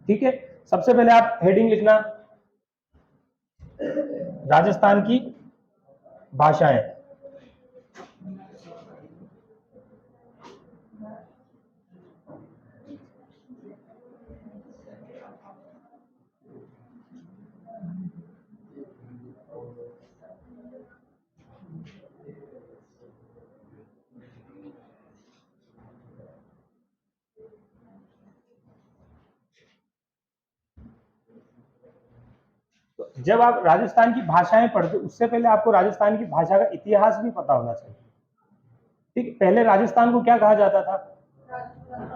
ठीक है, सबसे पहले आप हेडिंग लिखना, राजस्थान की भाषाएं। तो जब आप राजस्थान की भाषाएं पढ़ते, उससे पहले आपको राजस्थान की भाषा का इतिहास भी पता होना चाहिए। ठीक, पहले राजस्थान को क्या कहा जाता था,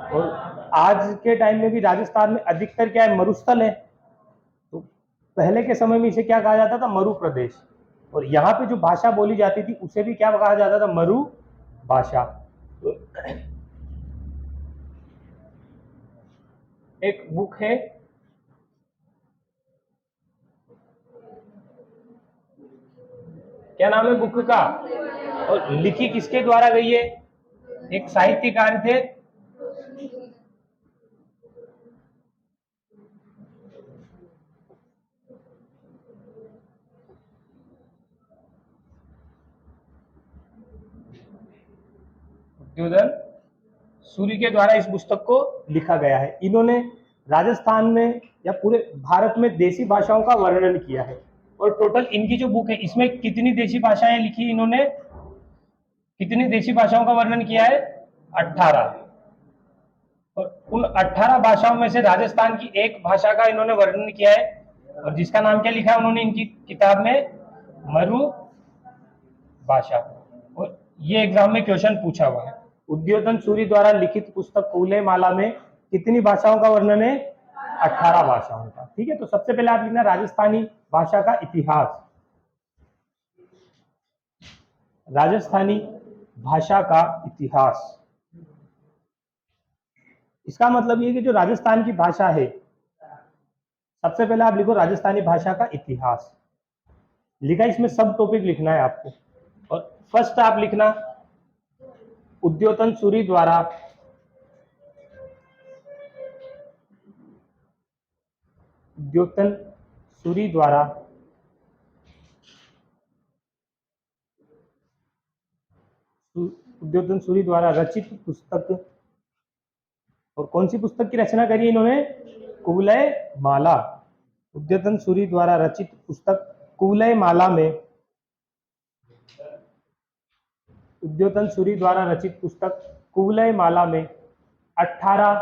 और आज के टाइम में भी राजस्थान में अधिकतर क्या है, मरुस्थल है। तो पहले के समय में इसे क्या कहा जाता था, मरु प्रदेश। और यहाँ पे जो भाषा बोली जाती थी उसे भी क्या कहा जाता था, मरु भाषा। तो एक बुक है, क्या नाम है बुक का, और लिखी किसके द्वारा गई है, एक साहित्यकार थे, उद्योधन सूरी के द्वारा इस पुस्तक को लिखा गया है। इन्होंने राजस्थान में या पूरे भारत में देसी भाषाओं का वर्णन किया है। और टोटल इनकी जो बुक है इसमें कितनी देशी भाषाएं लिखी इन्होंने, कितनी देशी भाषाओं का वर्णन किया है, 18। और उन 18 भाषाओं में से राजस्थान की एक भाषा का इन्होंने वर्णन किया है, और जिसका नाम क्या लिखा है उन्होंने इनकी किताब में, मरु भाषा। और ये एग्जाम में क्वेश्चन पूछा हुआ है। उद्योधन सूरी द्वारा लिखित पुस्तक कूले माला में कितनी भाषाओं का वर्णन है, 18 भाषाओं का। ठीक है, तो सबसे पहले आप लिखना राजस्थानी भाषा का इतिहास, राजस्थानी भाषा का इतिहास। इसका मतलब ये कि जो राजस्थान की भाषा है, सबसे पहले आप लिखो राजस्थानी भाषा का इतिहास लिखा, इसमें सब टॉपिक लिखना है आपको। और फर्स्ट आप लिखना उद्योतन सूरी द्वारा उद्योतन सूरी द्वारा उद्योतन सूरी द्वारा रचित पुस्तक, और कौन सी पुस्तक की रचना करी इन्होंने, कुवलय माला। उद्योतन सूरी द्वारा रचित पुस्तक कुवलय माला में, उद्योतन सूरी द्वारा रचित पुस्तक कुवलय माला में 18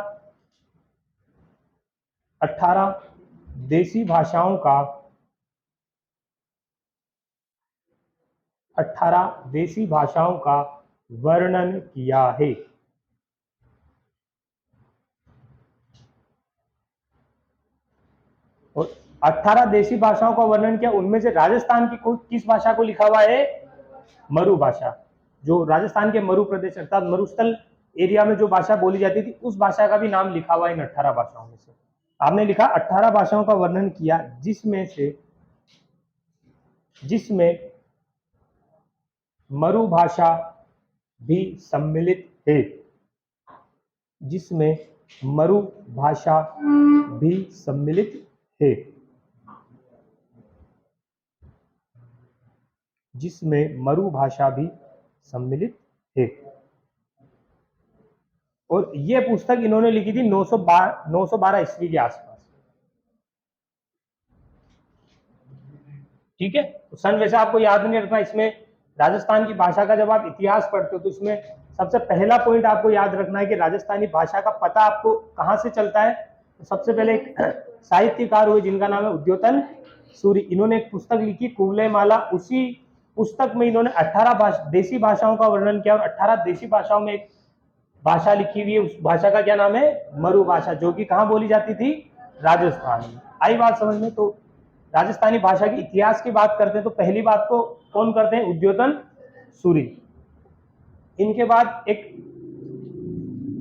देसी भाषाओं का 18 देसी भाषाओं का वर्णन किया है। और 18 देसी भाषाओं का वर्णन किया, उनमें से राजस्थान की किस भाषा को लिखा हुआ है, मरु भाषा। जो राजस्थान के मरु प्रदेश अर्थात मरुस्थल एरिया में जो भाषा बोली जाती थी, उस भाषा का भी नाम लिखा हुआ है इन 18 भाषाओं में से। आपने लिखा 18 भाषाओं का वर्णन किया, जिसमें मरु भाषा भी सम्मिलित है, जिसमें मरु भाषा भी सम्मिलित है, जिसमें मरु भाषा भी सम्मिलित है। और ये पुस्तक इन्होंने लिखी थी 912 ईस्वी के आसपास। ठीक है, तो सन वैसे आपको याद नहीं रखना। इसमें राजस्थान की भाषा का जब आप इतिहास पढ़ते हो तो इसमें सबसे पहला पॉइंट आपको याद रखना है कि राजस्थानी भाषा का पता आपको कहां से चलता है। तो सबसे पहले एक साहित्यकार हुए जिनका नाम है उद्योतन सूरी, इन्होंने एक पुस्तक लिखी कुवलय माला। उसी पुस्तक में इन्होंने 18 देसी भाषाओं का वर्णन किया, और 18 देसी भाषाओं में एक भाषा लिखी हुई है, उस भाषा का क्या नाम है, मरु भाषा, जो कि कहां बोली जाती थी, राजस्थान में। आई बात समझ में। तो राजस्थानी भाषा के इतिहास की बात करते हैं तो पहली बात तो कौन करते हैं, उद्योतन सूरी। इनके बाद एक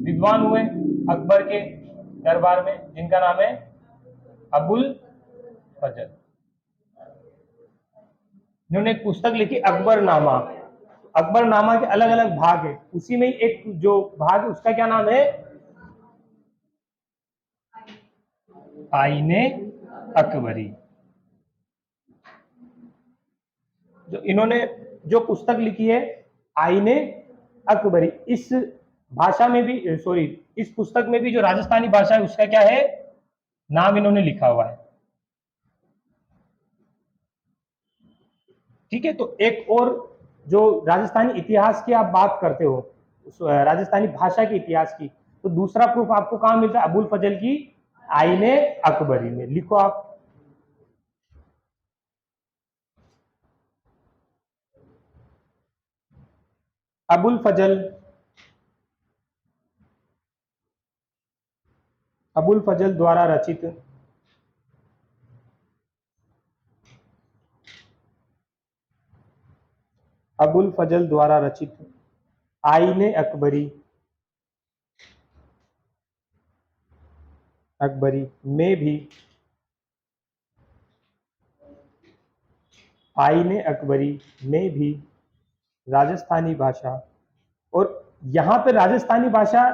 विद्वान हुए अकबर के दरबार में जिनका नाम है अबुल फजल, जिन्होंने एक पुस्तक लिखी अकबरनामा। अकबरनामा के अलग अलग भाग है, उसी में एक जो भाग है उसका क्या नाम है, आईने अकबरी। जो इन्होंने जो पुस्तक लिखी है आईने अकबरी, इस भाषा में भी सॉरी इस पुस्तक में भी जो राजस्थानी भाषा है उसका क्या है नाम इन्होंने लिखा हुआ है। ठीक है, तो एक और जो राजस्थानी इतिहास की आप बात करते हो, राजस्थानी भाषा के इतिहास की, तो दूसरा प्रूफ आपको कहां मिलता है? अबुल फजल की आईने अकबरी में। लिखो आप, अबुल फजल, अबुल फजल द्वारा रचित अबुल फजल द्वारा रचित आईने अकबरी, अकबरी में भी, आईने अकबरी में भी राजस्थानी भाषा, और यहां पे राजस्थानी भाषा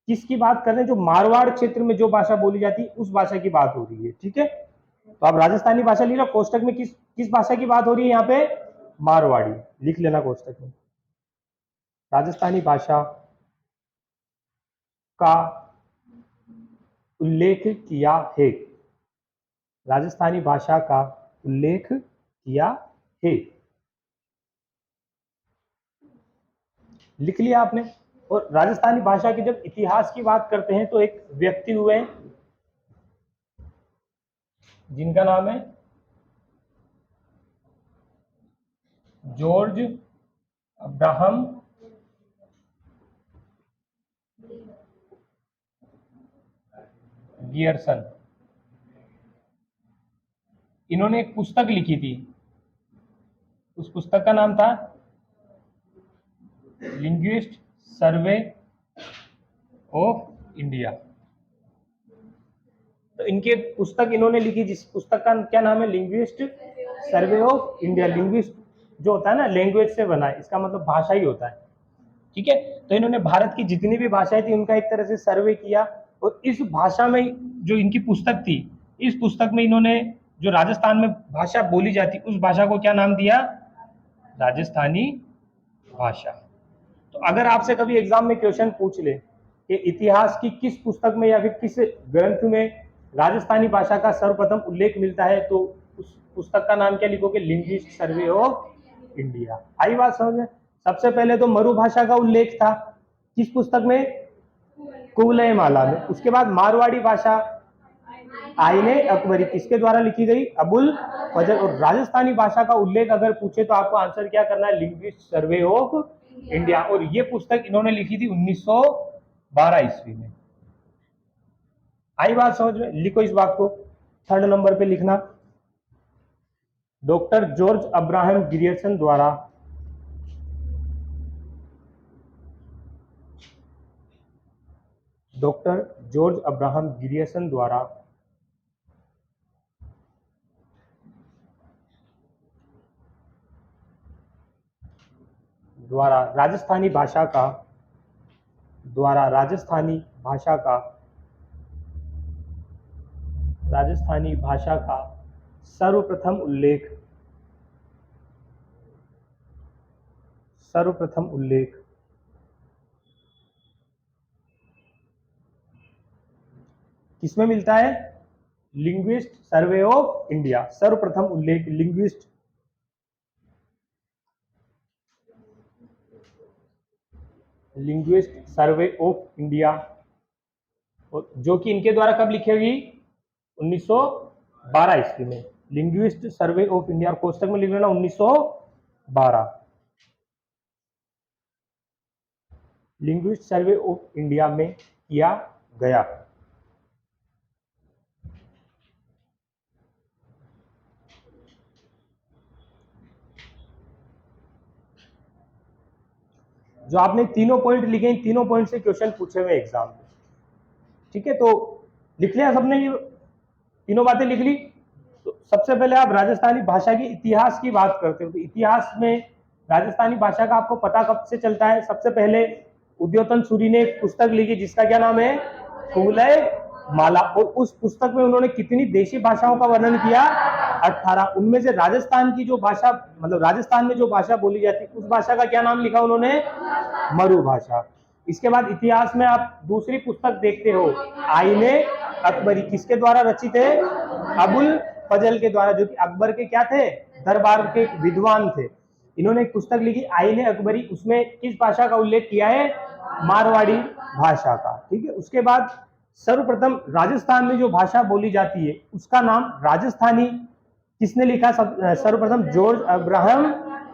किसकी बात कर रहे हैं? जो मारवाड़ क्षेत्र में जो भाषा बोली जाती है उस भाषा की बात हो रही है। ठीक है, तो आप राजस्थानी भाषा लिख लो, कोष्टक में किस किस भाषा की बात हो रही है यहाँ पे? मारवाड़ी, लिख लेना कोष्टक में। राजस्थानी भाषा का उल्लेख किया है, राजस्थानी भाषा का उल्लेख किया है, लिख लिया आपने। और राजस्थानी भाषा के जब इतिहास की बात करते हैं तो एक व्यक्ति हुए जिनका नाम है जॉर्ज अब्राहम गियर्सन। इन्होंने एक पुस्तक लिखी थी, उस पुस्तक का नाम था लिंग्विस्ट सर्वे ऑफ इंडिया। तो इनकी एक पुस्तक इन्होंने लिखी जिस पुस्तक का क्या नाम है? Linguist survey of India. Linguist जो होता है ना, लैंग्वेज से बना है, इसका मतलब भाषा ही होता है। ठीक है, तो इन्होंने भारत की जितनी भी भाषाएं थी उनका एक तरह से सर्वे किया, और इस भाषा में जो इनकी पुस्तक थी, इस पुस्तक में इन्होंने जो राजस्थान में भाषा बोली जाती उस भाषा को क्या नाम दिया? राजस्थानी भाषा। तो अगर आपसे कभी एग्जाम में क्वेश्चन पूछ ले कि इतिहास की किस पुस्तक में या फिर किस ग्रंथ में राजस्थानी भाषा का सर्वप्रथम उल्लेख मिलता है, तो उस पुस्तक का नाम क्या लिखोगे? Linguist survey of India. आई बात समझ में? सबसे पहले तो मरु भाषा का उल्लेख था, किस पुस्तक में? कुवलय माला में। उसके बाद मारवाड़ी भाषा आईने अकबरी किसके द्वारा लिखी गई? अबुल फजल। और राजस्थानी भाषा का उल्लेख अगर पूछे तो आपको आंसर क्या करना है? Linguist survey of India. और ये पुस्तक इन्होंने लिखी थी 1912 ईस्वी में। आई बात समझ में? लिखो इस बात को, थर्ड नंबर पे लिखना, डॉक्टर जॉर्ज अब्राहम गियर्सन द्वारा डॉक्टर जॉर्ज अब्राहम गियर्सन द्वारा राजस्थानी भाषा का राजस्थानी भाषा का सर्वप्रथम उल्लेख किसमें मिलता है? Linguist survey of India. सर्वप्रथम उल्लेख लिंग्विस्ट सर्वे ऑफ इंडिया, जो कि इनके द्वारा कब लिखेगी? 1912 ईस्वी में। लिंग्विस्ट सर्वे ऑफ इंडिया, कोष्टक में लिख लेना 1912। लिंग्विस्ट सर्वे ऑफ इंडिया में किया गया। जो आपने तीनों पॉइंट लिखे, इन तीनों पॉइंट से क्वेश्चन पूछे हुए एग्जाम में। ठीक है, तो लिख लिया सबने? ये तीनों बातें लिख ली। तो सबसे पहले आप राजस्थानी भाषा के इतिहास की बात करते हो, तो इतिहास में राजस्थानी भाषा का आपको पता कब से चलता है? सबसे पहले उद्योतन सूरी ने एक पुस्तक लिखी जिसका क्या नाम है? कुवलय माला। और उस पुस्तक में उन्होंने कितनी देशी भाषाओं का वर्णन किया? 18। उनमें से राजस्थान की जो भाषा, मतलब राजस्थान में जो भाषा बोली जाती है, उस भाषा का क्या नाम लिखा उन्होंने? मरु भाषा। इसके बाद इतिहास में आप दूसरी पुस्तक देखते हो, आईने अकबरी, किसके द्वारा रचित है? अबुल फजल के द्वारा, जो कि अकबर के क्या थे? दरबार के विद्वान थे। इन्होंने एक पुस्तक लिखी आईने अकबरी, उसमें किस भाषा का उल्लेख किया है? मारवाड़ी भाषा का। ठीक है। उसके बाद सर्वप्रथम राजस्थान में जो भाषा बोली जाती है उसका नाम राजस्थानी किसने लिखा? सर्वप्रथम जॉर्ज अब्राहम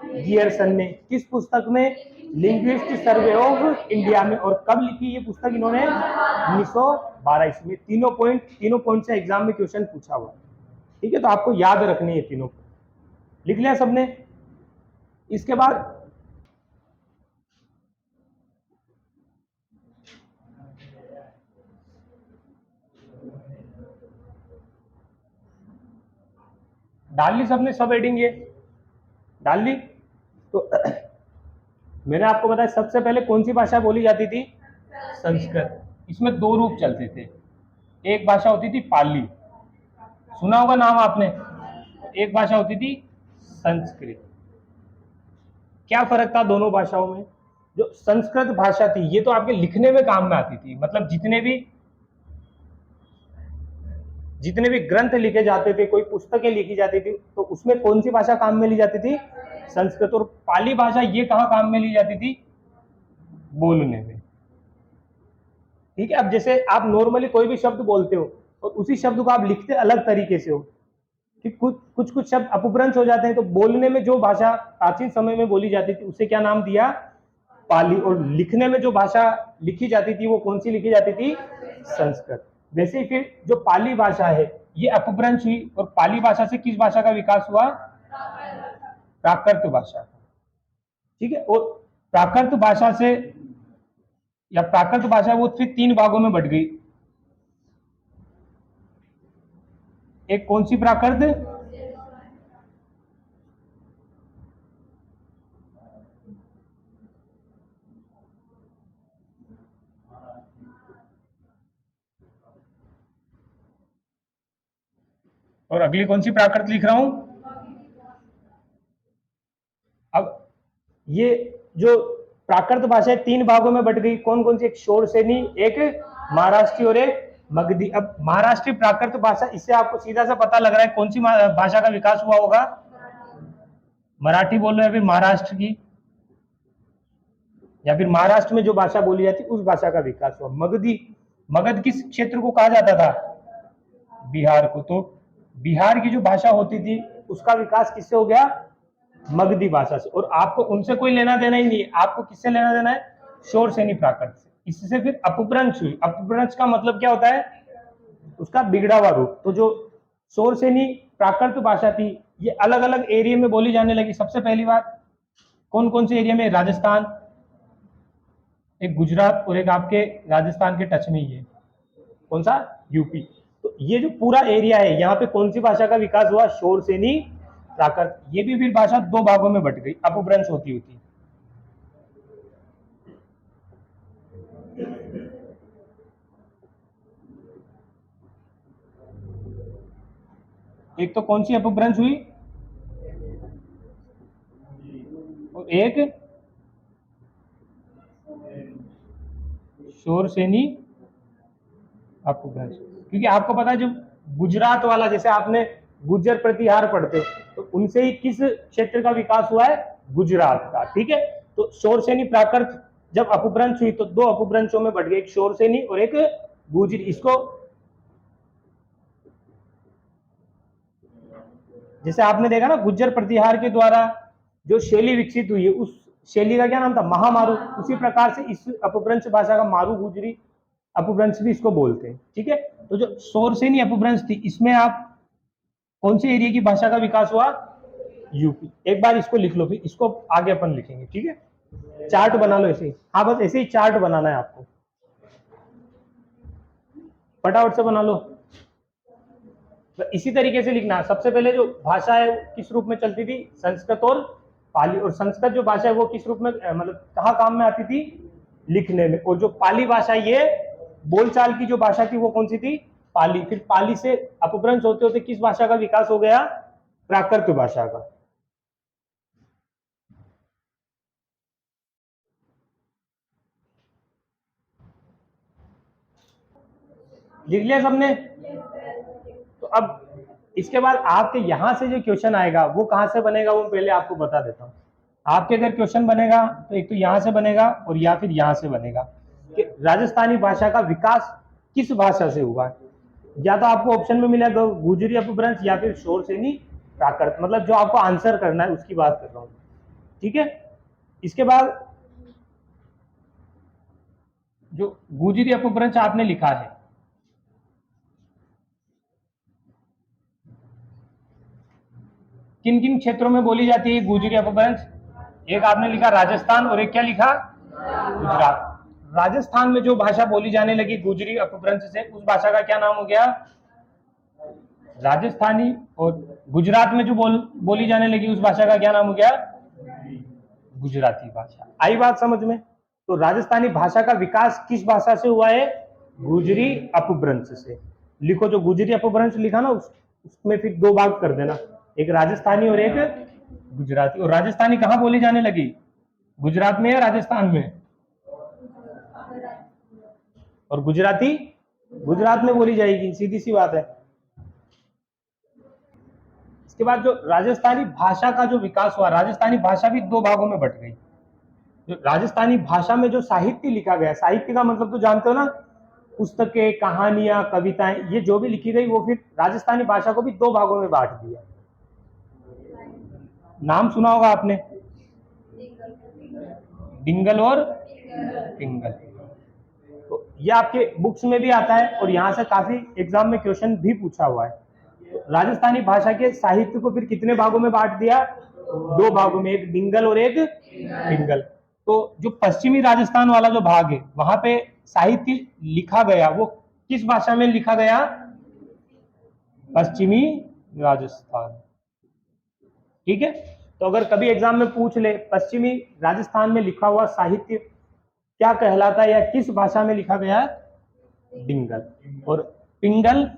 गियरसन ने। किस पुस्तक में? लिंग्विस्ट सर्वे ऑफ इंडिया में। और कब लिखी ये पुस्तक इन्होंने? 1912 ईस्वी में। तीनों पॉइंट से एग्जाम में क्वेश्चन पूछा हुआ। ठीक है, तो आपको याद रखनी है तीनों। लिख लिया सबने? इसके बाद डाल ली सबने? सब हेडिंग ये डाल ली? तो मैंने आपको बताया सबसे पहले कौन सी भाषा बोली जाती थी? संस्कृत। इसमें दो रूप चलते थे। एक भाषा होती थी पाली, सुना होगा नाम आपने। एक भाषा होती थी संस्कृत। क्या फर्क था दोनों भाषाओं में? जो संस्कृत भाषा थी ये तो आपके लिखने में काम में आती थी, मतलब जितने भी ग्रंथ लिखे जाते थे, कोई पुस्तकें लिखी जाती थी, तो उसमें कौन सी भाषा काम में ली जाती थी? संस्कृत। और पाली भाषा ये कहाँ काम में ली जाती थी? बोलने में। ठीक है। अब जैसे आप नॉर्मली कोई भी शब्द बोलते हो और उसी शब्द को आप लिखते अलग तरीके से हो, कि कुछ शब्द अपभ्रंश हो जाते हैं, तो बोलने में जो भाषा प्राचीन समय में बोली जाती थी उसे क्या नाम दिया? पाली। और लिखने में जो भाषा लिखी जाती थी वो कौन सी लिखी जाती थी? संस्कृत। वैसे ही फिर जो पाली भाषा है ये अपभ्रंश हुई, और पाली भाषा से किस भाषा का विकास हुआ? प्राकृत भाषा। ठीक है। और प्राकृत भाषा से, या प्राकृत भाषा वो फिर तीन भागों में बट गई। एक कौन सी प्राकृत? और अगली कौन सी प्राकृत लिख रहा हूं? अब ये जो प्राकृत भाषा है तीन भागों में बट गई। कौन कौन सी? एक शोरसेनी, एक महाराष्ट्री और एक मगधी। अब महाराष्ट्रीय प्राकृत भाषा, इससे आपको सीधा सा पता लग रहा है कौन सी भाषा का विकास हुआ होगा? मराठी बोल रहे हैं, फिर महाराष्ट्र की, या फिर महाराष्ट्र में जो भाषा बोली जाती उस भाषा का विकास हुआ। मगधी, मगध किस क्षेत्र को कहा जाता था? बिहार को। तो बिहार की जो भाषा होती थी उसका विकास किससे हो गया? मगधी भाषा से। और आपको उनसे कोई लेना देना ही नहीं है, आपको किससे लेना देना है? शोरसेनी प्राकृत से। इससे फिर अपभ्रंश हुई। अपभ्रंश का मतलब क्या होता है? उसका बिगड़ा हुआ रूप। तो जो शोरसेनी प्राकृत भाषा थी ये अलग अलग एरिया में बोली जाने लगी। सबसे पहली बात कौन कौन से एरिया में? राजस्थान, एक गुजरात, और एक आपके राजस्थान के टच में ही है कौन सा? यूपी। तो ये जो पूरा एरिया है यहाँ पे कौन सी भाषा का विकास हुआ? शोरसेनी प्राकृत। ये भी फिर भाषा दो भागों में बट गई, अपभ्रंश होती होती। एक तो कौन सी अपभ्रंश हुई? और एक शोरसेनी अपभ्रंश। क्योंकि आपको पता है जो गुजरात वाला, जैसे आपने गुज्जर प्रतिहार पढ़ते हो, तो उनसे ही किस क्षेत्र का विकास हुआ है? गुजरात का। ठीक है। तो शोरसेनी प्राकृत जब अपभ्रंश हुई तो दो अपभ्रंशों में बढ़ गई, एक शोरसेनी और एक गुजरी। इसको जैसे आपने देखा ना, गुज्जर प्रतिहार के द्वारा जो शैली विकसित हुई है उस शैली का क्या नाम था? महामारू। उसी प्रकार से इस अपभ्रंश भाषा का मारू गुजरी अपभ्रंश भी इसको बोलते हैं। ठीक है। तो जो शोरसेनी अपभ्रंश थी इसमें आप कौन से एरिया की भाषा का विकास हुआ? यूपी। एक बार इसको लिख लो, फिर इसको आगे अपन लिखेंगे। ठीक है। चार्ट बना लो ऐसे ही। हाँ, बस ऐसे ही चार्ट बनाना है आपको, फटाफट से बना लो। तो इसी तरीके से लिखना है। सबसे पहले जो भाषा है किस रूप में चलती थी? संस्कृत और पाली। और संस्कृत जो भाषा है वो किस रूप में, मतलब कहाँ काम में आती थी? लिखने में। और जो पाली भाषा ये बोलचाल की जो भाषा थी वो कौन सी थी? पाली। फिर पाली से अपभ्रंश होते होते किस भाषा का विकास हो गया? प्राकृत भाषा का। लिख लिया सबने? तो अब इसके बाद आपके यहां से जो क्वेश्चन आएगा वो कहां से बनेगा वो पहले आपको बता देता हूं। आपके अगर क्वेश्चन बनेगा तो एक तो यहां से बनेगा और या फिर यहां से बनेगा कि राजस्थानी भाषा का विकास किस भाषा से हुआ। या तो आपको ऑप्शन में मिलेगा गुजरी अपभ्रंश या फिर शोर सेनी प्राकृत, मतलब जो आपको आंसर करना है उसकी बात कर रहा हूं। ठीक है, इसके बाद जो गुजरी अपभ्रंश आपने लिखा है, किन किन क्षेत्रों में बोली जाती है गुजरी अपभ्रंश? एक आपने लिखा राजस्थान और एक क्या लिखा? गुजरात। राजस्थान में जो भाषा बोली जाने लगी गुजरी अपभ्रंश से, उस भाषा का क्या नाम हो गया? राजस्थानी। और गुजरात में जो बोली जाने लगी उस भाषा का क्या नाम हो गया? गुजराती भाषा। आई बात समझ में? तो राजस्थानी भाषा का विकास किस भाषा से हुआ है? गुजरी अपभ्रंश से। लिखो, जो गुजरी अपभ्रंश लिखा ना उसमें फिर दो भाग कर देना, एक राजस्थानी और एक गुजराती। और राजस्थानी कहां बोली जाने लगी? गुजरात में या राजस्थान में? और गुजराती गुजरात में बोली जाएगी, सीधी सी बात है। इसके बाद जो राजस्थानी भाषा का जो विकास हुआ, राजस्थानी भाषा भी दो भागों में बट गई। जो राजस्थानी भाषा में जो साहित्य लिखा गया, साहित्य का मतलब तो जानते हो ना, पुस्तकें, कहानियां, कविताएं, ये जो भी लिखी गई वो फिर राजस्थानी भाषा को भी दो भागों में बांट दिया। नाम सुना होगा आपने, डिंगल और पिंगल। तो ये आपके बुक्स में भी आता है और यहाँ से काफी एग्जाम में क्वेश्चन भी पूछा हुआ है। राजस्थानी भाषा के साहित्य को फिर कितने भागों में बांट दिया? दो भागों में, एक डिंगल और एक पिंगल। तो जो पश्चिमी राजस्थान वाला जो भाग है वहां पे साहित्य लिखा गया वो किस भाषा में लिखा गया? पश्चिमी राजस्थान। ठीक है, तो अगर कभी एग्जाम में पूछ ले पश्चिमी राजस्थान में लिखा हुआ साहित्य क्या कहलाता है या किस भाषा में लिखा गया? डिंगल। और पिंगल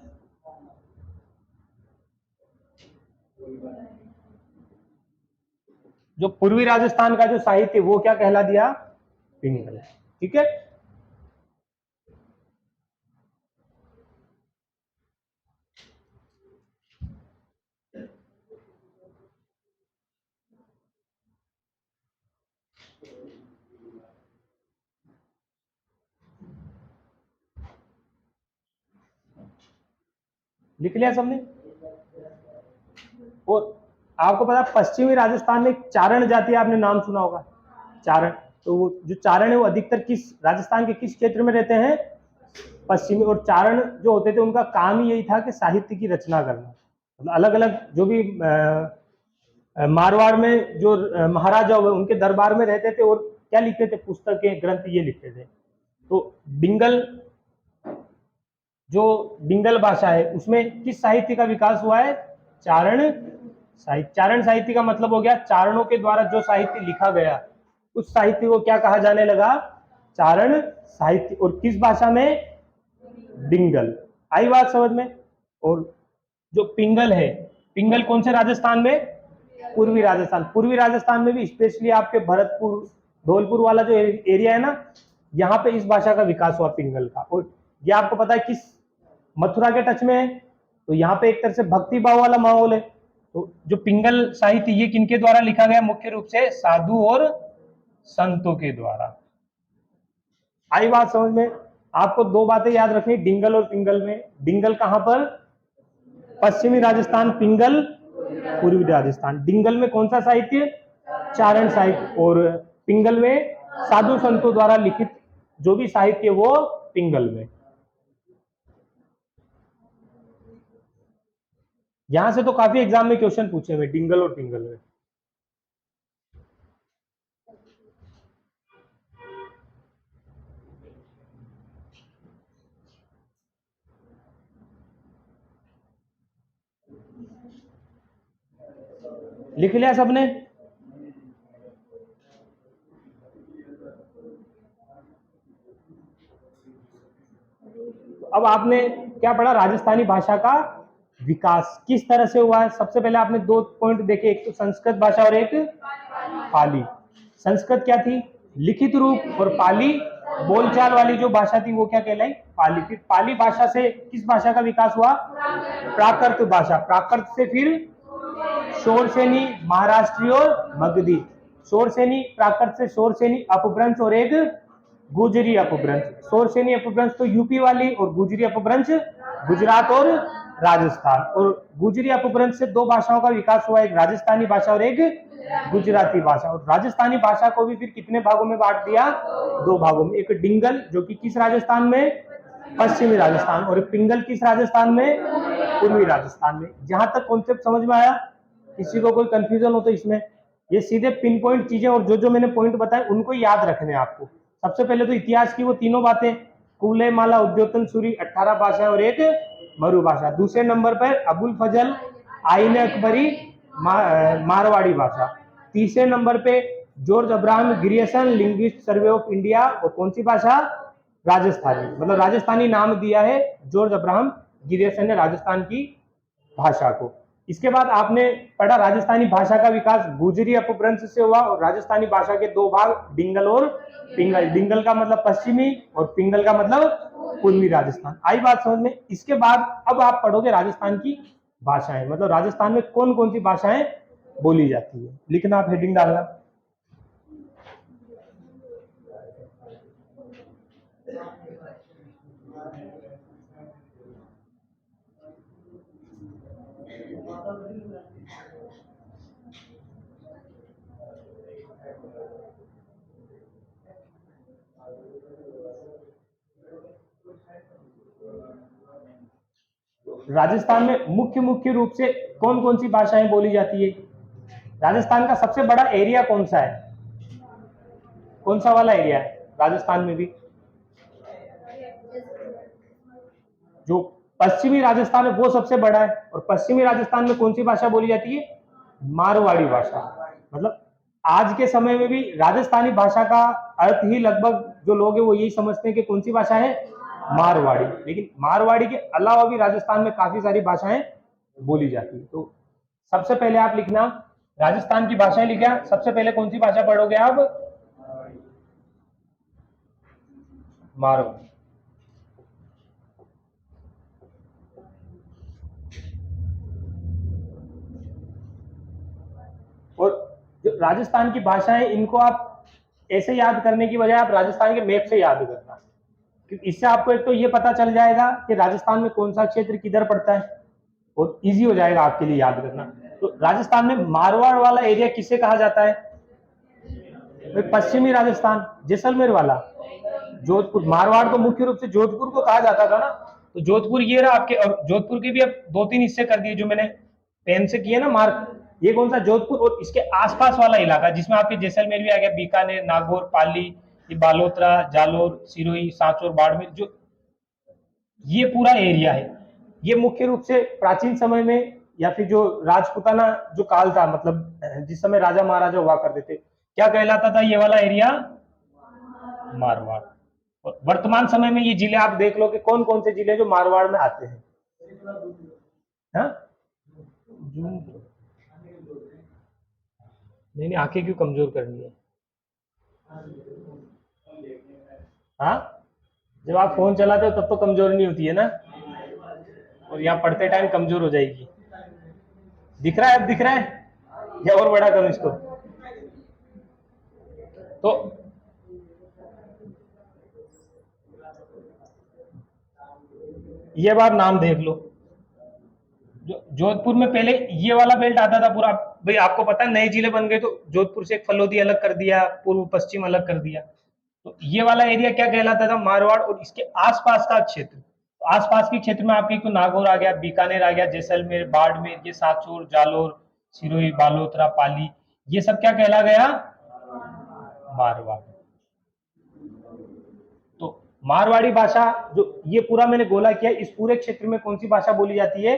जो पूर्वी राजस्थान का जो साहित्य वो क्या कहला दिया? पिंगल। ठीक है, लिख लिया सबने? और आपको पता पश्चिमी राजस्थान में चारण जाति, आपने नाम सुना होगा, चारण। तो वो जो चारण है वो अधिकतर किस राजस्थान के किस क्षेत्र में रहते हैं? पश्चिमी। और चारण जो होते थे उनका काम ही यही था कि साहित्य की रचना करना। मतलब अलग अलग जो भी मारवाड़ में जो महाराजा हुए उनके दरबार में रहते थे और क्या लिखते थे? पुस्तकें, ग्रंथ ये लिखते थे। तो डिंगल जो डिंगल भाषा है उसमें किस साहित्य का विकास हुआ है? चारण साहित्य। चारण साहित्य का मतलब हो गया चारणों के द्वारा जो साहित्य लिखा गया उस साहित्य को क्या कहा जाने लगा? चारण साहित्य। और किस भाषा में? डिंगल। आई बात समझ में? और जो पिंगल है, पिंगल कौन से राजस्थान में? पूर्वी राजस्थान। पूर्वी राजस्थान में भी स्पेशली आपके भरतपुर, धौलपुर वाला जो एरिया है ना, यहाँ पे इस भाषा का विकास हुआ पिंगल का। और ये आपको पता है किस मथुरा के टच में है? तो यहाँ पे एक तरह से भक्ति भाव वाला माहौल है। तो जो पिंगल साहित्य ये किनके द्वारा लिखा गया? मुख्य रूप से साधु और संतों के द्वारा। आई बात समझ में? आपको दो बातें याद रखनी डिंगल और पिंगल में। डिंगल कहां पर? पश्चिमी राजस्थान। पिंगल पूर्वी राजस्थान। डिंगल में कौन सा साहित्य? चारण साहित्य। और पिंगल में साधु संतों द्वारा लिखित जो भी साहित्य वो पिंगल में। यहां से तो काफी एग्जाम में क्वेश्चन पूछे हुए डिंगल और पिंगल में। लिख लिया सबने? अब आपने क्या पढ़ा, राजस्थानी भाषा का विकास किस तरह से हुआ है। सबसे पहले आपने दो पॉइंट देखे, एक तो संस्कृत भाषा और एक पाली। संस्कृत क्या थी, लिखित रूप, और पाली बोलचाल वाली जो भाषा थी वो क्या कहलाई, पाली। फिर पाली भाषा से किस भाषा का विकास हुआ, प्राकृत भाषा। प्राकृत से फिर शोरसेनी, महाराष्ट्री और मगधी। शोरसेनी, प्राकृत से शोरसेनी अपभ्रंश और एक गुजरी अपभ्रंश। शोरसेनी अपभ्रंश तो यूपी वाली, और गुजरी अपभ्रंश गुजरात और राजस्थान। और गुजरी अपभ्रंश से दो भाषाओं का विकास हुआ, एक राजस्थानी भाषा और एक गुजराती भाषा। और राजस्थानी भाषा को भी फिर कितने भागों में बांट दिया, दो भागों में। एक डिंगल जो कि किस राजस्थान में, पश्चिमी राजस्थान, और पिंगल किस राजस्थान में, पूर्वी राजस्थान में। जहां तक कॉन्सेप्ट समझ में आया, किसी को कोई कंफ्यूजन हो तो इसमें ये सीधे पिन पॉइंट चीजें, और जो जो मैंने पॉइंट बताए उनको याद रखने हैं आपको। सबसे पहले तो इतिहास की वो तीनों बातें, कुले माला उद्योतन सूरी 18 भाषा और एक मरु भाषा। दूसरे नंबर पर अबुल फजल आईन अकबरी मारवाड़ी भाषा। तीसरे नंबर पे George Abraham Grierson linguist survey of India, और कौन सी भाषा, राजस्थानी। मतलब राजस्थानी नाम दिया है जॉर्ज अब्राहम ग्रियर्सन ने राजस्थान की भाषा को। इसके बाद आपने पढ़ा राजस्थानी भाषा का विकास गुजरी अपभ्रंश से हुआ, और राजस्थानी भाषा के दो भाग, डिंगल और पिंगल। डिंगल का मतलब पश्चिमी और पिंगल का मतलब पूर्वी राजस्थान। आई बात समझ में। इसके बाद अब आप पढ़ोगे राजस्थान की भाषाएं, मतलब राजस्थान में कौन कौन सी भाषाएं बोली जाती है। लिखना, आप हेडिंग डालना। राजस्थान में मुख्य मुख्य रूप से कौन कौन सी भाषाएं बोली जाती है। राजस्थान का सबसे बड़ा एरिया कौन सा है, कौन सा वाला एरिया है राजस्थान में भी, जो पश्चिमी राजस्थान है वो सबसे बड़ा है। और पश्चिमी राजस्थान में कौन सी भाषा बोली जाती है, मारवाड़ी भाषा। मतलब आज के समय में भी राजस्थानी भाषा का अर्थ ही लगभग जो लोग हैं वो यही समझते हैं कि कौन सी भाषा है, मारवाड़ी। लेकिन मारवाड़ी के अलावा भी राजस्थान में काफी सारी भाषाएं बोली जाती है। तो सबसे पहले आप लिखना, राजस्थान की भाषाएं लिखा, सबसे पहले कौन सी भाषा पढ़ोगे आप, मारवाड़ी। और जो राजस्थान की भाषाएं, इनको आप ऐसे याद करने की बजाय आप राजस्थान के मैप से याद करना, क्योंकि इससे आपको एक तो ये पता चल जाएगा कि राजस्थान में कौन सा क्षेत्र किधर पड़ता है, और इजी हो जाएगा आपके लिए याद करना। तो राजस्थान में मारवाड़ वाला एरिया किसे कहा जाता है, पश्चिमी राजस्थान, जैसलमेर वाला, जोधपुर। मारवाड़ तो मुख्य रूप से जोधपुर को कहा जाता था ना, तो जोधपुर ये रहा आपके। और जोधपुर के भी अब दो तीन हिस्से कर दिए जो मैंने पेन से किए ना मार्क। ये कौन सा, जोधपुर और इसके आसपास वाला इलाका, जिसमें आपके जैसलमेर भी आ गया, बीकानेर, नागौर, पाली, ये बालोतरा, जालोर, सिरोही, सांचौर, बाड़मेर, जो ये पूरा एरिया है, ये मुख्य रूप से प्राचीन समय में, या फिर जो राजपूताना जो काल था, मतलब जिस समय राजा महाराजा हुआ करते थे, क्या कहलाता था ये वाला एरिया, मारवाड़। और वर्तमान समय में ये जिले आप देख लो कि कौन कौन से जिले जो मारवाड़ में आते हैं। हाँ? नहीं नहीं, आंखें क्यों कमजोर करनी है। हाँ, जब आप फोन चलाते हो तब तो कमजोर नहीं होती है ना, और यहाँ पढ़ते टाइम कमजोर हो जाएगी। दिख रहा है, अब दिख रहा है, या और बड़ा करूं इसको। तो ये बात नाम देख लो, जोधपुर में पहले ये वाला बेल्ट आता था पूरा। भाई आपको पता है नए जिले बन गए तो जोधपुर से एक फलोदी अलग कर दिया, पूर्व पश्चिम अलग कर दिया। तो ये वाला एरिया क्या कहलाता था, मारवाड़। और इसके आसपास का क्षेत्र, तो आसपास के क्षेत्र में आपके तो नागौर आ गया, बीकानेर आ गया, जैसलमेर, बाड़मेर, ये सांचौर, जालोर, सिरोही, बालोतरा, पाली, ये सब क्या कहला गया, मारवाड़। तो मारवाड़ी भाषा जो ये पूरा मैंने गोला किया, इस पूरे क्षेत्र में कौन सी भाषा बोली जाती है,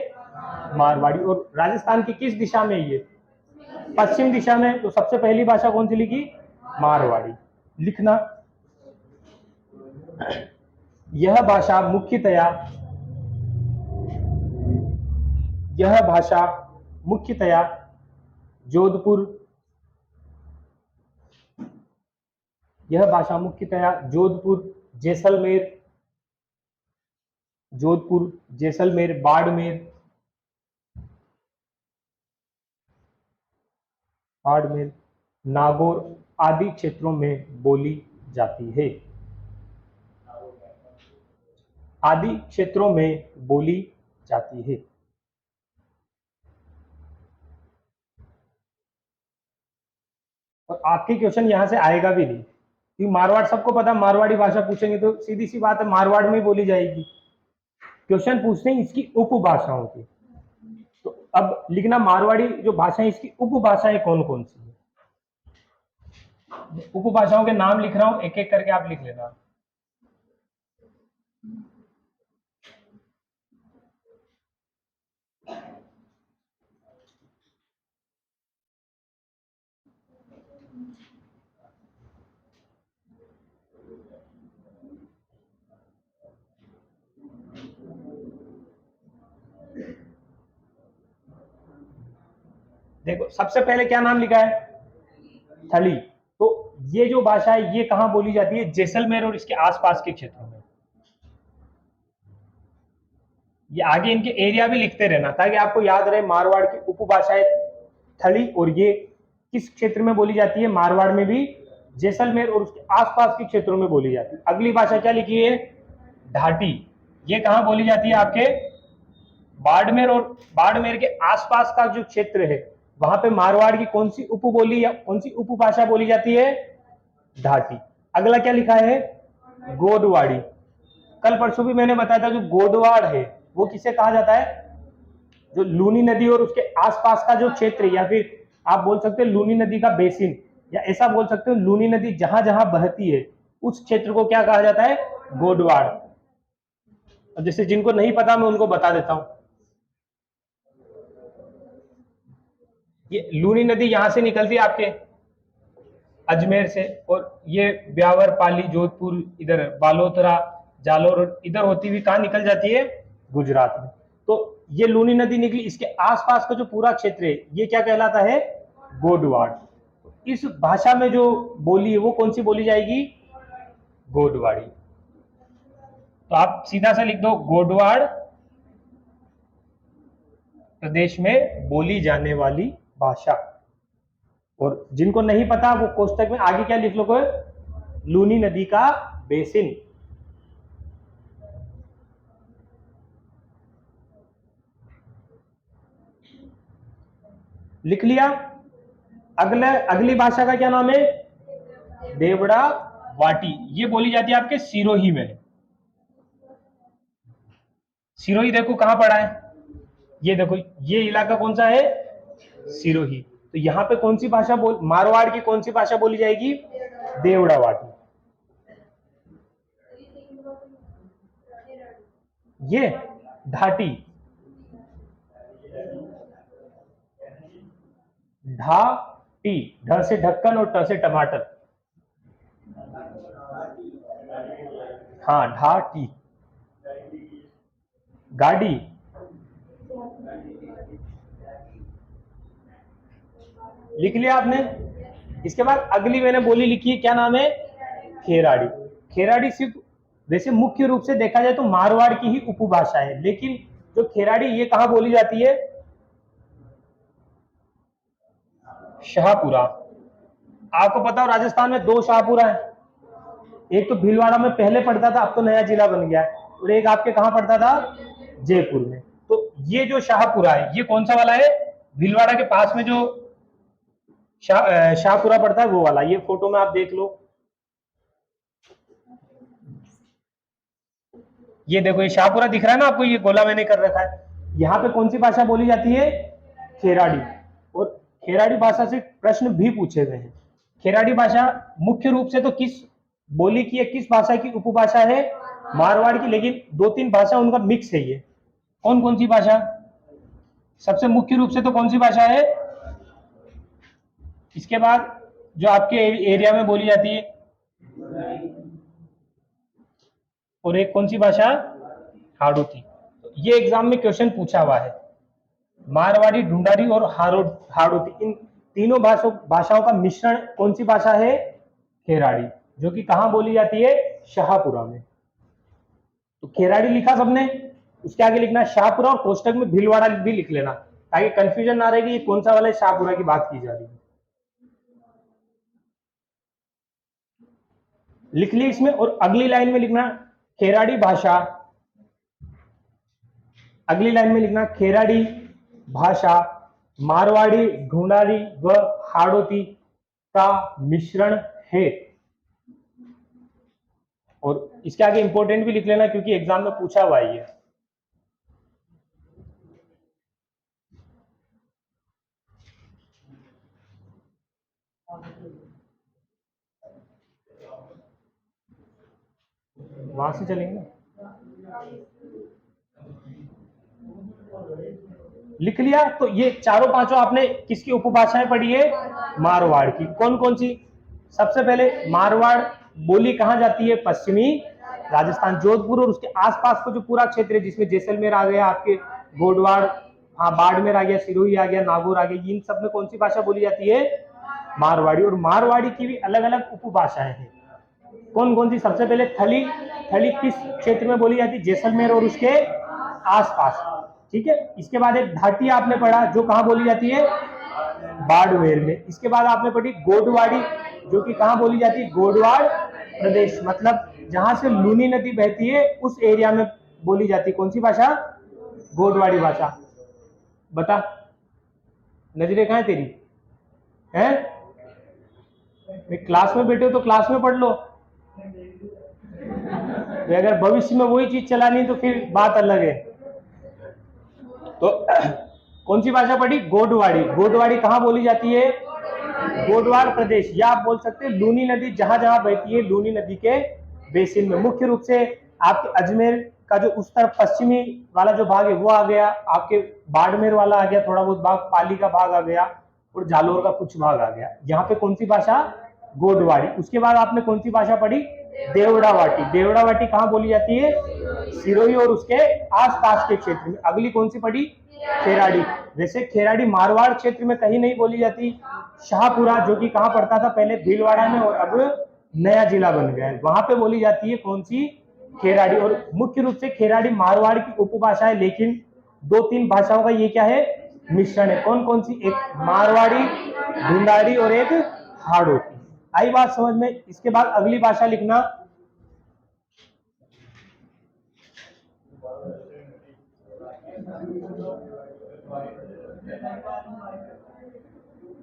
मारवाड़ी। और राजस्थान की किस दिशा में, ये पश्चिम दिशा में। तो सबसे पहली भाषा कौन सी लिखी, मारवाड़ी। लिखना, यह भाषा मुख्यतया यह भाषा मुख्यतया जोधपुर जोधपुर जैसलमेर बाड़मेर नागौर आदि क्षेत्रों में बोली जाती है। आदि क्षेत्रों में बोली जाती है। और आपके क्वेश्चन यहां से आएगा भी नहीं, क्योंकि मारवाड़ सबको पता, मारवाड़ी भाषा पूछेंगे तो सीधी सी बात है मारवाड़ में बोली जाएगी। क्वेश्चन पूछते हैं इसकी उपभाषाओं की, तो अब लिखना मारवाड़ी जो भाषा है इसकी उपभाषाएं कौन कौन सी है। उपभाषाओं के नाम लिख रहा हूं, एक एक करके आप लिख लेना। देखो सबसे पहले क्या नाम लिखा है, थली। तो ये जो भाषा है ये कहां बोली जाती है, जैसलमेर और इसके आसपास के क्षेत्रों में। ये आगे इनके एरिया भी लिखते रहना ताकि आपको याद रहे मारवाड़ की उपभाषाएं थली, और ये किस क्षेत्र में बोली जाती है, मारवाड़ में भी, जैसलमेर और उसके आसपास के क्षेत्रों में बोली जाती है। अगली भाषा क्या लिखी है, ढाटी। ये कहां बोली जाती है, आपके बाड़मेर और बाड़मेर के आसपास का जो क्षेत्र है वहां पे मारवाड़ की कौन सी उपबोली या कौन सी उपभाषा बोली जाती है, ढाटी। अगला क्या लिखा है, गोडवाड़ी। कल परसों भी मैंने बताया था जो गोडवाड़ है वो किसे कहा जाता है, जो लूनी नदी और उसके आसपास का जो क्षेत्र, या फिर आप बोल सकते हो लूनी नदी का बेसिन, या ऐसा बोल सकते हो लूनी नदी जहां जहां बहती है उस क्षेत्र को क्या कहा जाता है, गोडवाड़। अब जैसे जिनको नहीं पता मैं उनको बता देता हूं, ये लूनी नदी यहां से निकलती है आपके अजमेर से, और ये ब्यावर, पाली, जोधपुर, इधर बालोतरा, जालोर, इधर होती हुई कहां निकल जाती है, गुजरात में। तो ये लूनी नदी निकली, इसके आसपास का जो पूरा क्षेत्र है ये क्या कहलाता है, गोडवाड़। इस भाषा में जो बोली है वो कौन सी बोली जाएगी, गोडवाड़ी। तो आप सीधा सा लिख दो, गोडवाड़ प्रदेश में बोली जाने वाली भाषा। और जिनको नहीं पता वो कोष्टक में आगे क्या लिख लो, लूनी नदी का बेसिन। लिख लिया। अगली भाषा का क्या नाम है, देवड़ा वाटी। ये बोली जाती है आपके सिरोही में। सिरोही देखो कहां पड़ा है, ये देखो ये इलाका कौन सा है, सिरोही। तो यहां पे कौन सी भाषा मारवाड़ की कौन सी भाषा बोली जाएगी, देवड़ा वाटी। ये ढाटी, ढाटी, ढ से ढक्कन और ट से टमाटर। हाँ ढाटी। गाड़ी, लिख लिया आपने। इसके बाद अगली मैंने बोली लिखी है, क्या नाम है, खेराड़ी। खेराड़ी सिर्फ वैसे मुख्य रूप से देखा जाए तो मारवाड़ की ही उपभाषा है, लेकिन जो खेराड़ी ये कहां बोली जाती है, शाहपुरा। आपको पता हो राजस्थान में दो शाहपुरा है, एक तो भीलवाड़ा में पहले पड़ता था, अब तो नया जिला बन गया है, और एक आपके कहां पड़ता था, जयपुर में। तो ये जो शाहपुरा है ये कौन सा वाला है, भीलवाड़ा के पास में जो शाहपुरा पड़ता है वो वाला। ये फोटो में आप देख लो, ये देखो ये शाहपुरा दिख रहा है ना आपको, ये गोला मैंने कर रखा है। यहाँ पे कौन सी भाषा बोली जाती है, खेराड़ी। और खेराड़ी भाषा से प्रश्न भी पूछे गए हैं। खेराड़ी भाषा मुख्य रूप से तो किस बोली की है, किस भाषा की उपभाषा है, मारवाड़ की, लेकिन दो तीन भाषा उनका मिक्स है। ये कौन कौन सी भाषा, सबसे मुख्य रूप से तो कौन सी भाषा है, इसके बाद जो आपके एरिया में बोली जाती है, और एक कौन सी भाषा, हाड़ौती। ये एग्जाम में क्वेश्चन पूछा हुआ है। मारवाड़ी, ढूंढारी और हाड़ौती, इन तीनों भाषाओं का मिश्रण कौन सी भाषा है? खेराड़ी, जो कि कहां बोली जाती है? शाहपुरा में। तो खेराड़ी लिखा सबने, उसके आगे लिखना शाहपुरा और कोष्टक में भीलवाड़ा भी लिख लेना, ताकि कंफ्यूजन ना रहे कि ये कौन सा वाला शाहपुरा की बात की जा रही है। लिख ली इसमें, और अगली लाइन में लिखना खेराड़ी भाषा, अगली लाइन में लिखना खेराड़ी भाषा मारवाड़ी, ढूंढारी व हाड़ौती का मिश्रण है। और इसके आगे इंपॉर्टेंट भी लिख लेना, क्योंकि एग्जाम में पूछा हुआ है ये। वहां से चलेंगे, लिख लिया। तो ये चारों पांचों आपने किसकी उपभाषाएं पढ़ी है? मारवाड़ की। कौन कौन सी? सबसे पहले मारवाड़ बोली कहां जाती है? पश्चिमी राजस्थान, जोधपुर और उसके आसपास का जो पूरा क्षेत्र है, जिसमें जैसलमेर आ गया, आपके गोडवाड़, हाँ बाड़मेर आ गया, सिरोही आ गया, नागौर आ गया, इन सब में कौन सी भाषा बोली जाती है? मारवाड़ी। और मारवाड़ी की भी अलग अलग उपभाषाएं हैं। कौन कौन सी? सबसे पहले थली, थली किस क्षेत्र में बोली जाती है? जैसलमेर और उसके आसपास, ठीक है। इसके बाद एक घाटी आपने पढ़ा, जो कहां बोली जाती है? बाड़मेर में। इसके बाद आपने पढ़ी गोडवाड़ी, जो कि कहां बोली जाती है? गोडवाड़ प्रदेश, मतलब जहां से लूनी नदी बहती है उस एरिया में बोली जाती है। कौन सी भाषा? गोडवाड़ी भाषा। बता, नजरें कहां है तेरी? है क्लास में बैठे हो तो क्लास में पढ़ लो, अगर भविष्य में वही चीज चलानी तो फिर बात अलग है। तो कौन सी भाषा पढ़ी? गोडवाड़ी। गोडवाड़ी कहां बोली जाती है? गोडवाड़ प्रदेश, या आप बोल सकते हैं लूनी नदी जहां जहां बहती है, लूनी नदी के बेसिन में। मुख्य रूप से आपके अजमेर का जो उस तरफ पश्चिमी वाला जो भाग है वो आ गया, आपके बाड़मेर वाला आ गया, थोड़ा बहुत भाग, पाली का भाग आ गया, और जालोर का कुछ भाग आ गया। यहाँ पे कौन सी भाषा? गोडवाड़ी। उसके बाद आपने कौन सी भाषा पढ़ी? देवड़ावाटी। देवड़ावाटी कहां बोली जाती है? सिरोही और उसके आसपास के क्षेत्र में। अगली कौन सी पढ़ी? खेराड़ी। वैसे खेराड़ी मारवाड़ क्षेत्र में कहीं नहीं बोली जाती, शाहपुरा जो कि कहां पड़ता था पहले? भीलवाड़ा में, और अब नया जिला बन गया है, वहां पे बोली जाती है कौन सी? खेराड़ी। और मुख्य रूप से खेराड़ी मारवाड़ की उपभाषा है, लेकिन दो तीन भाषाओं का ये क्या है? मिश्रण है। कौन कौन सी? एक मारवाड़ी, ढूंढारी और एक हाड़ौती। आई बात समझ में? इसके बाद अगली भाषा लिखना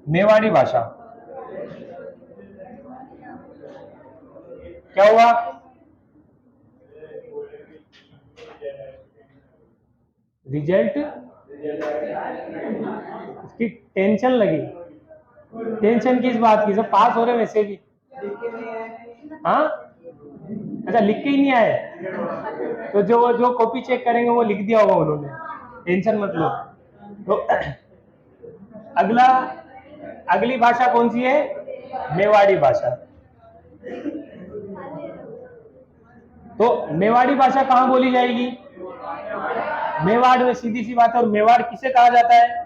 मेवाड़ी भाषा। क्या हुआ? रिजल्ट? इसकी टेंशन लगी? टेंशन किस बात की? सब पास हो रहे वैसे भी। हाँ, अच्छा, लिख के ही नहीं आए तो जो कॉपी चेक करेंगे वो लिख दिया होगा उन्होंने, टेंशन मत लो। तो अगला, अगली भाषा कौन सी है? मेवाड़ी भाषा। तो मेवाड़ी भाषा कहां बोली जाएगी? मेवाड़ में, सीधी सी बात है। और मेवाड़ किसे कहा जाता है?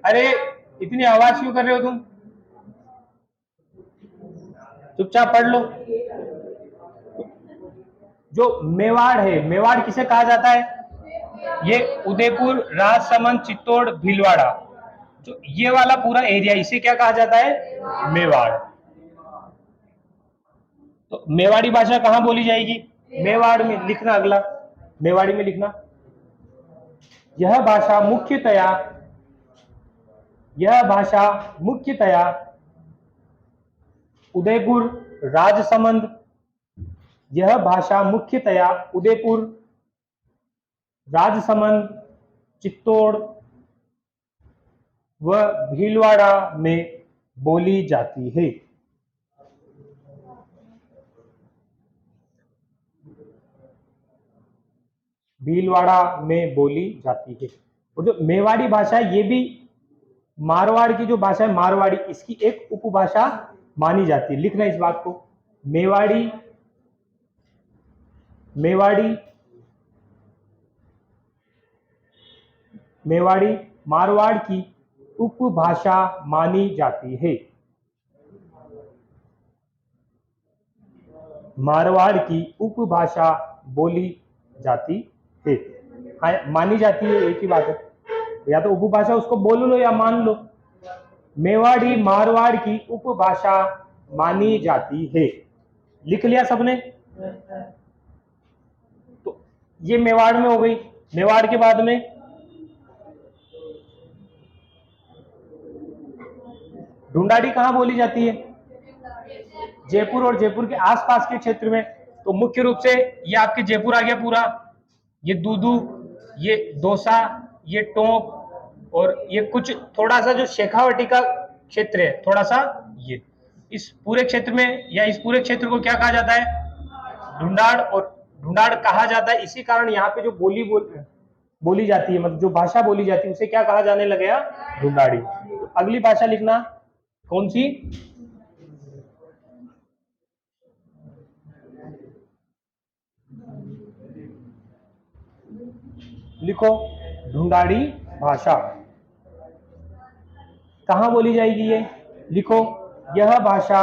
अरे इतनी आवाज क्यों कर रहे हो तुम? चुपचाप पढ़ लो। जो मेवाड़ है, मेवाड़ किसे कहा जाता है? ये उदयपुर, राजसमंद, चित्तौड़, भीलवाड़ा, जो ये वाला पूरा एरिया, इसे क्या कहा जाता है? मेवाड़। तो मेवाड़ी भाषा कहां बोली जाएगी? मेवाड़ में। लिखना अगला, मेवाड़ी में लिखना, यह भाषा मुख्यतया, यह भाषा मुख्यतया उदयपुर, राजसमंद, यह भाषा मुख्यतया उदयपुर, राजसमंद, चित्तौड़ व भीलवाड़ा में बोली जाती है। भीलवाड़ा में बोली जाती है। और जो मेवाड़ी भाषा है, ये भी मारवाड़ की जो भाषा है मारवाड़ी, इसकी एक उपभाषा मानी जाती है। लिखना इस बात को, मेवाड़ी मेवाड़ी, मेवाड़ी मारवाड़ की उपभाषा मानी जाती है। मारवाड़ की उपभाषा बोली जाती है। हाँ, मानी जाती है एक ही बात है, या तो उपभाषा उसको बोल लो या मान लो। मेवाड़ी मारवाड़ की उपभाषा मानी जाती है। लिख लिया सबने? तो ये मेवाड़ में हो गई। मेवाड़ के बाद में ढूंढाड़ी कहाँ बोली जाती है? जयपुर और जयपुर के आसपास के क्षेत्र में। तो मुख्य रूप से ये आपके जयपुर आ गया पूरा, ये दूदू, ये दौसा, ये टोंक, और ये कुछ थोड़ा सा जो शेखावटी का क्षेत्र है थोड़ा सा, ये इस पूरे क्षेत्र में, या इस पूरे क्षेत्र को क्या कहा जाता है? ढूंढाड़। और ढूंढाड़ कहा जाता है इसी कारण यहाँ पे जो बोली जाती है, मतलब जो भाषा बोली जाती है उसे क्या कहा जाने लगेगा? ढूंढाड़ी। तो अगली भाषा लिखना कौन सी? लिखो, ढूंढाड़ी भाषा कहां बोली जाएगी ये? लिखो, यह भाषा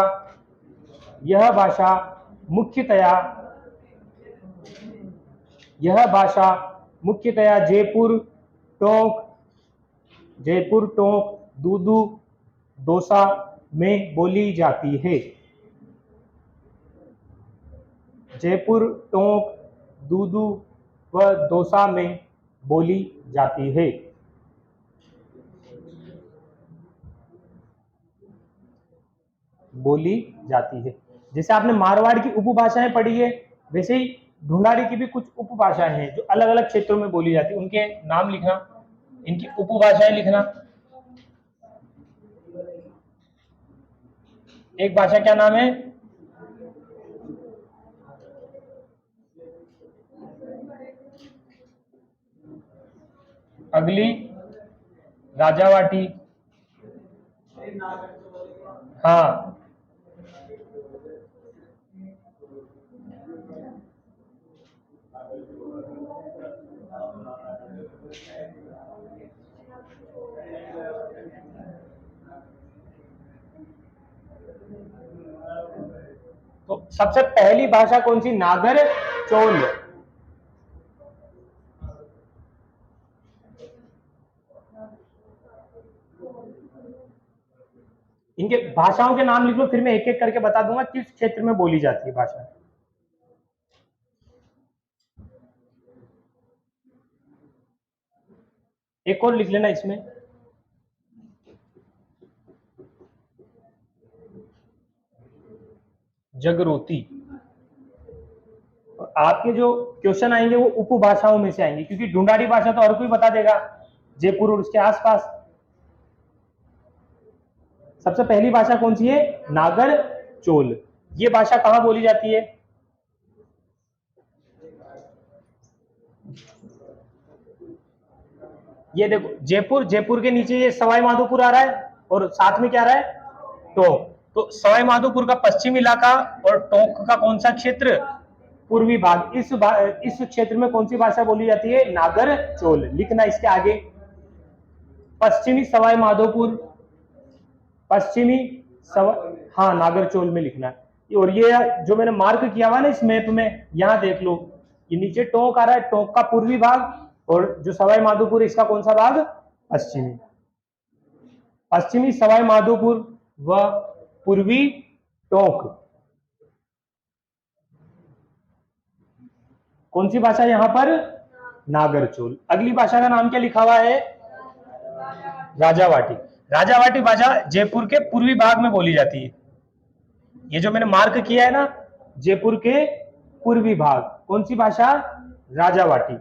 मुख्यतया जयपुर टोंक दूदू दौसा में बोली जाती है। जयपुर टोंक दूदू व दौसा में बोली जाती है। बोली जाती है। जैसे आपने मारवाड़ की उपभाषाएं पढ़ी है, वैसे ही ढूंढाड़ी की भी कुछ उपभाषाएं हैं जो अलग अलग क्षेत्रों में बोली जाती है। उनके नाम लिखना, इनकी उपभाषाएं लिखना। एक भाषा क्या नाम है? अगली राजावाटी। हाँ, तो सबसे पहली भाषा कौन सी? नागर चोल। इनके भाषाओं के नाम लिख लो, फिर मैं एक एक करके बता दूंगा किस क्षेत्र में बोली जाती है भाषा। एक और लिख लेना इसमें, जगरोती। और आपके जो क्वेश्चन आएंगे वो उपभाषाओं में से आएंगे, क्योंकि ढूंढाड़ी भाषा तो हर कोई बता देगा, जयपुर और उसके आसपास। सबसे पहली भाषा कौन सी है? नागर चोल। ये भाषा कहां बोली जाती है? ये देखो, जयपुर के नीचे ये सवाई माधोपुर आ रहा है, और साथ में क्या आ रहा है? टोंक। तो सवाई माधोपुर का पश्चिमी इलाका और टोंक का कौन सा क्षेत्र? पूर्वी भाग। इस क्षेत्र में कौन सी भाषा बोली जाती है? नागर चोल। लिखना इसके आगे, पश्चिमी सवाई माधोपुर, पश्चिमी हाँ, नागरचोल में लिखना है। और ये जो मैंने मार्क किया हुआ ना इस मैप में, यहां देख लो, ये नीचे टोंक आ रहा है, टोंक का पूर्वी भाग, और जो सवाई माधोपुर इसका कौन सा भाग? पश्चिमी। पश्चिमी सवाई माधोपुर व पूर्वी टोंक। कौन सी भाषा यहां पर? नागरचोल। अगली भाषा का नाम क्या लिखा हुआ है? राजावाटी। राजावाटी भाषा जयपुर के पूर्वी भाग में बोली जाती है। ये जो मैंने मार्क किया है ना, जयपुर के पूर्वी भाग, कौन सी भाषा? राजावाटी।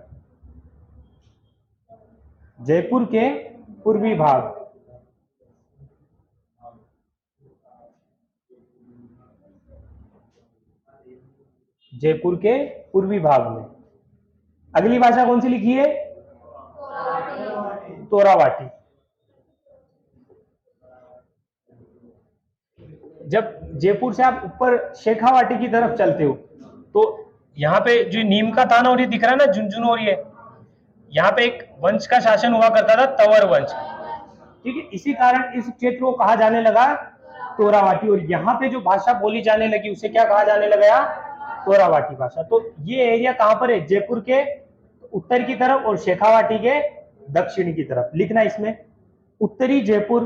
जयपुर के पूर्वी भाग, जयपुर के पूर्वी भाग में। अगली भाषा कौन सी लिखी है? तोरावाटी। जब जयपुर से आप ऊपर शेखावाटी की तरफ चलते हो तो यहाँ पे जो नीम का था ना, और ये दिख रहा है ना झुंझुनू, और ये यहाँ पे एक वंश का शासन हुआ करता था, तंवर वंश। ठीक है, इसी कारण इस क्षेत्र को कहा जाने लगा तोरावाटी। और यहाँ पे जो भाषा बोली जाने लगी उसे क्या कहा जाने लगा? तोरावाटी भाषा। तो ये एरिया कहाँ पर है? जयपुर के उत्तर की तरफ और शेखावाटी के दक्षिणी की तरफ। लिखना इसमें उत्तरी जयपुर,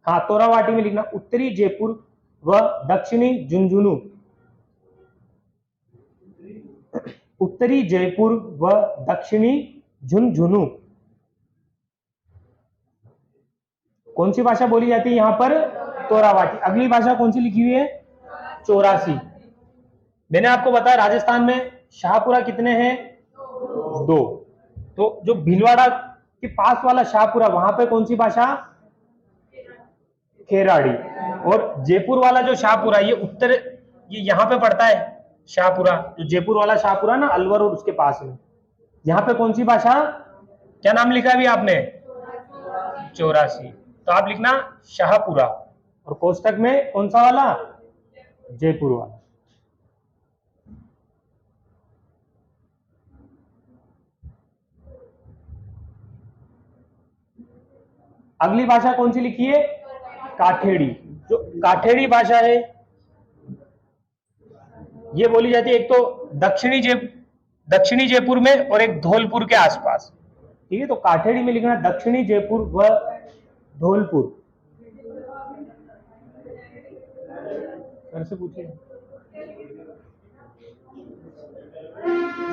हाँ तोरावाटी में लिखना उत्तरी जयपुर व दक्षिणी झुंझुनू। उत्तरी जयपुर व दक्षिणी झुंझुनू। कौन सी भाषा बोली जाती है यहाँ पर? तोरावाटी। अगली भाषा कौन सी लिखी हुई है? चौरासी। मैंने आपको बताया राजस्थान में शाहपुरा कितने हैं? 2। तो जो भीलवाड़ा के पास वाला शाहपुरा, वहां पे कौन सी भाषा? खेराड़ी। और जयपुर वाला जो शाहपुरा, ये उत्तर, ये यहाँ पे पड़ता है शाहपुरा। जो जयपुर वाला शाहपुरा ना, अलवर और उसके पास में, यहाँ पे कौन सी भाषा? क्या नाम लिखा अभी आपने? चौरासी। तो आप लिखना शाहपुरा, और कोष्टक में कौन सा वाला? जयपुर वाला। अगली भाषा कौन सी लिखी है? काठेड़ी। जो काठेड़ी भाषा है ये बोली जाती है एक तो दक्षिणी जयपुर में और एक धौलपुर के आसपास। ठीक है, तो काठेड़ी में लिखना दक्षिणी जयपुर व धौलपुर। सर से पूछिए।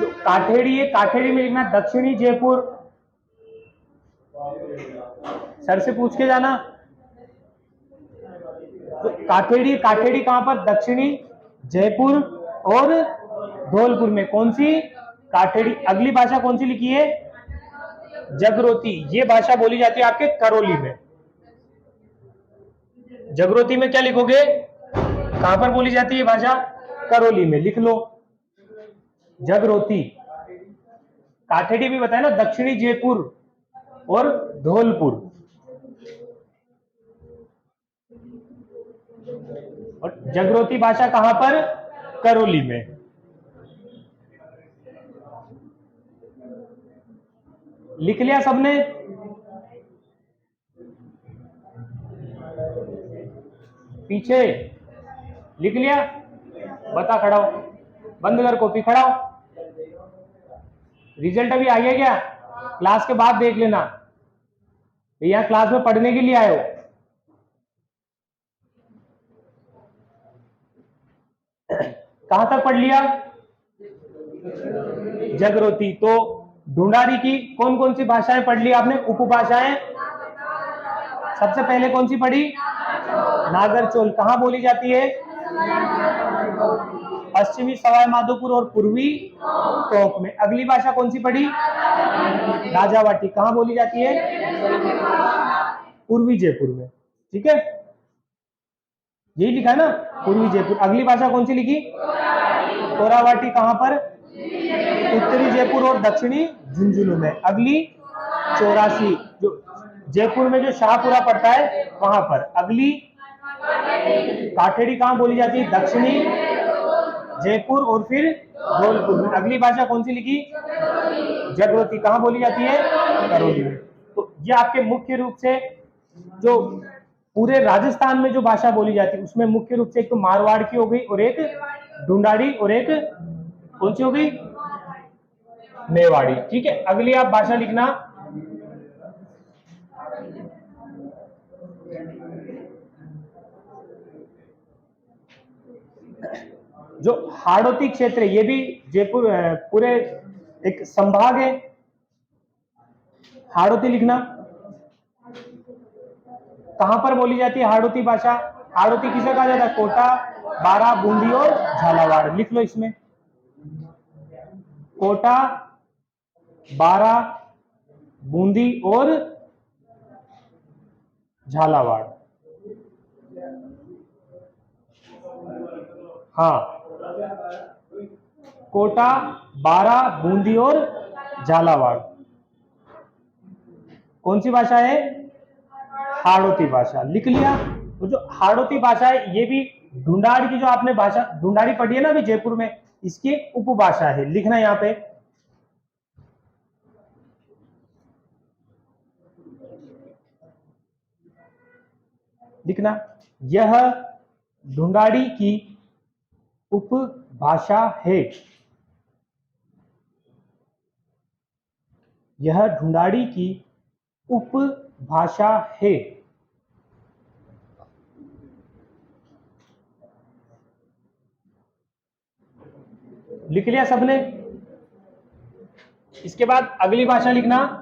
जो काठेड़ी है, काठेड़ी में लिखना दक्षिणी जयपुर। सर से पूछ के जाना। तो काठेड़ी, काठेड़ी कहां पर? दक्षिणी जयपुर और धौलपुर में। कौन सी? काठेड़ी। अगली भाषा कौन सी लिखी है? जगरोती। ये भाषा बोली जाती है आपके करौली में। जगरोती में क्या लिखोगे? कहां पर बोली जाती है भाषा? करौली में। लिख लो जगरोती। काठेड़ी भी बताया ना, दक्षिणी जयपुर और धौलपुर। और जगरोती भाषा कहां पर? करौली में। लिख लिया सबने? पीछे लिख लिया? बता, खड़ा हो, बंद कर कॉपी, खड़ा हो। रिजल्ट अभी आ गया क्या? क्लास के बाद देख लेना, यहाँ क्लास में पढ़ने के लिए आए हो। कहां तक पढ़ लिया? जगरोती। तो ढूंढारी की कौन कौन सी भाषाएं पढ़ ली आपने? उपभाषाएं। सबसे पहले कौन सी पढ़ी? नागरचोल। कहां बोली जाती है? पश्चिमी सवाई माधोपुर और पूर्वी टोंक में। अगली भाषा कौन सी पढ़ी? राजावाटी। कहां बोली जाती है? पूर्वी जयपुर में। ठीक है, यही लिखा है ना, पूर्वी जयपुर। अगली भाषा कौन सी लिखी? तोरावाटी। कहां पर? उत्तरी जयपुर और दक्षिणी झुंझुनू में। अगली 84, जो जयपुर में जो शाहपुरा पड़ता है वहां पर। अगली काठेड़ी कहां बोली जाती है? दक्षिणी जयपुर और फिर धौलपुर में। अगली भाषा कौन सी लिखी? जगरोती। कहां बोली जाती है? करौली में। तो ये आपके मुख्य रूप से जो पूरे राजस्थान में जो भाषा बोली जाती है उसमें मुख्य रूप से एक तो मारवाड़ की हो गई, और एक ढूंढाड़ी, और एक कौन सी हो गई? मेवाड़ी। ठीक है, अगली आप भाषा लिखना जो हाड़ौती क्षेत्र है, ये भी जयपुर पूरे एक संभाग है। हाड़ौती लिखना। कहां पर बोली जाती है हाड़ौती भाषा? हाड़ौती किसे कहा जाता है? कोटा, बारा, बूंदी और झालावाड़। लिख लो इसमें कोटा, बारा, बूंदी और झालावाड़। हाँ, कोटा, बारा, बूंदी और झालावाड़। कौन सी भाषा है? हाड़ौती भाषा। लिख लिया। तो जो हाड़ौती भाषा है ये भी ढूंढाड़ की जो आपने भाषा ढूंढाड़ी पढ़ी है ना अभी जयपुर में, इसकी उपभाषा है। लिखना यहाँ पे, लिखना, यह ढूंढाड़ी की उपभाषा है। यह ढूंढाड़ी की उपभाषा है। लिख लिया सबने? इसके बाद अगली भाषा लिखना,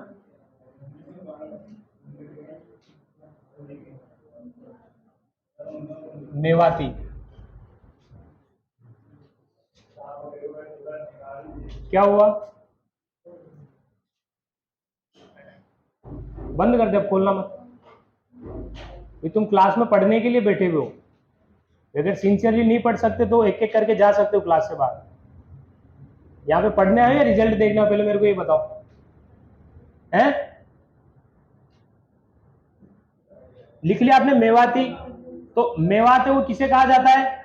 मेवाती। क्या हुआ? बंद कर दे, अब खोलना मत। ये तुम क्लास में पढ़ने के लिए बैठे हुए हो। अगर सिंसियरली नहीं पढ़ सकते तो एक एक करके जा सकते हो क्लास से बाहर। यहाँ पे पढ़ने आए या रिजल्ट देखना? पहले मेरे को ये बताओ, हैं? लिख लिया आपने मेवाती? तो मेवात है वो किसे कहा जाता है?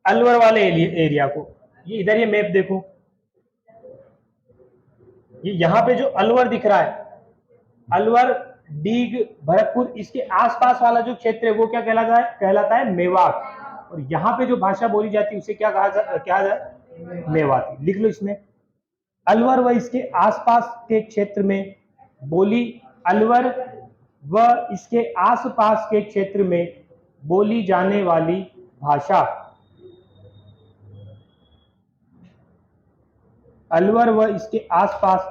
अलवर वाले एरिया को। ये इधर ये मैप देखो, ये यहाँ पे जो अलवर दिख रहा है, अलवर, डीग, भरतपुर, इसके आसपास वाला जो क्षेत्र है वो क्या कहलाता है मेवात। और यहाँ पे जो भाषा बोली जाती है उसे क्या कहा जाए? मेवाती। लिख लो इसमें, अलवर व इसके आसपास के क्षेत्र में बोली, अलवर व इसके आसपास के क्षेत्र में बोली जाने वाली भाषा, अलवर व इसके आसपास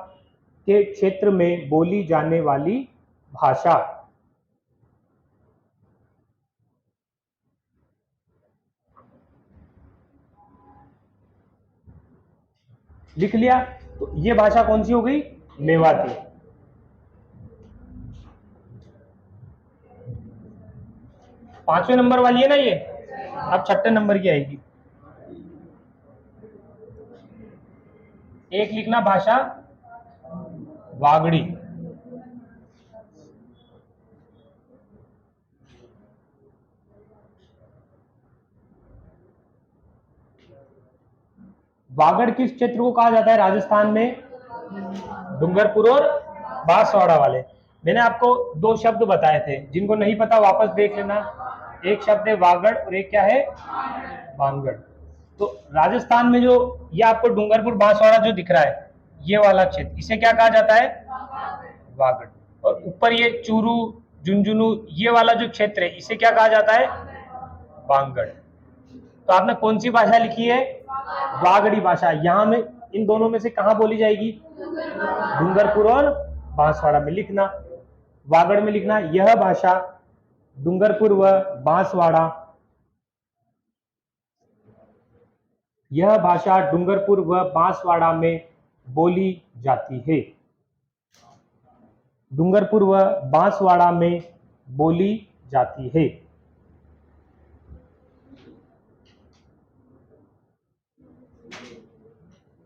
के क्षेत्र में बोली जाने वाली भाषा। लिख लिया? तो ये भाषा कौन सी हो गई? मेवाती। पांचवें नंबर वाली है ना ये, अब छठे नंबर की आएगी। एक लिखना भाषा वागड़ी। वागड़ किस क्षेत्र को कहा जाता है राजस्थान में? डूंगरपुर और बांसवाड़ा वाले। मैंने आपको दो शब्द बताए थे, जिनको नहीं पता वापस देख लेना। एक शब्द है वागड़ और एक क्या है? वांगड़। तो राजस्थान में जो ये आपको डूंगरपुर बांसवाड़ा जो दिख रहा है, ये वाला क्षेत्र, इसे क्या कहा जाता है? वागड़। और ऊपर ये चूरू, झुंझुनू, ये वाला जो क्षेत्र है, इसे क्या कहा जाता है? वांगड़। तो आपने कौन सी भाषा लिखी है? वागड़ी भाषा। यहाँ में इन दोनों में से कहाँ बोली जाएगी? डूंगरपुर और बांसवाड़ा में। लिखना, वागड़ में लिखना, यह भाषा डूंगरपुर व बांसवाड़ा, यह भाषा डूंगरपुर व बांसवाड़ा में बोली जाती है। डूंगरपुर व बांसवाड़ा में बोली जाती है।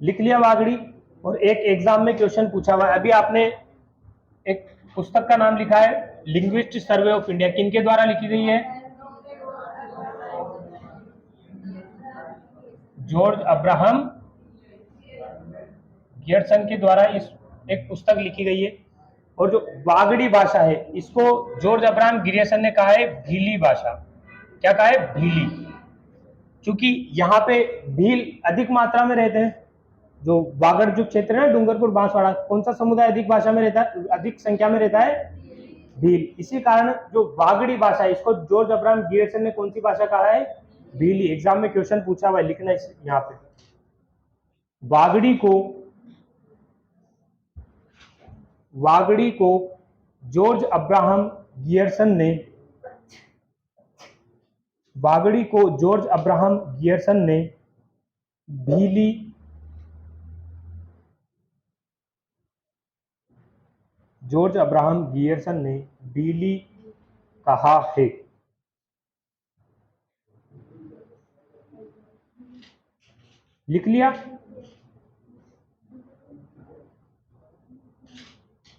लिख लिया वागड़ी? और एक एग्जाम में क्वेश्चन पूछा हुआ है, अभी आपने एक पुस्तक का नाम लिखा है लिंग्विस्टिक सर्वे ऑफ इंडिया, किनके द्वारा लिखी गई है? जॉर्ज अब्राहम गियर्सन के द्वारा इस एक पुस्तक लिखी गई है। और जो वागड़ी भाषा है, इसको जॉर्ज अब्राहम गियर्सन ने कहा है भीली भाषा। क्या कहा है? भीली। क्योंकि यहाँ पे भील अधिक मात्रा में रहते हैं। जो वागड़ जो क्षेत्र है डूंगरपुर बांसवाड़ा, कौन सा समुदाय अधिक भाषा में रहता है, अधिक संख्या में रहता है? भील। इसी कारण जो वागड़ी भाषा है, इसको जॉर्ज अब्राहम गियर्सन ने कौन सी भाषा कहा है? भीली। एग्जाम में क्वेश्चन पूछा हुआ है, लिखना यहाँ पे। वागड़ी को जॉर्ज अब्राहम गियर्सन ने, वागड़ी को जॉर्ज अब्राहम गियर्सन ने भीली, जॉर्ज अब्राहम गियर्सन ने भीली कहा है। लिख लिया?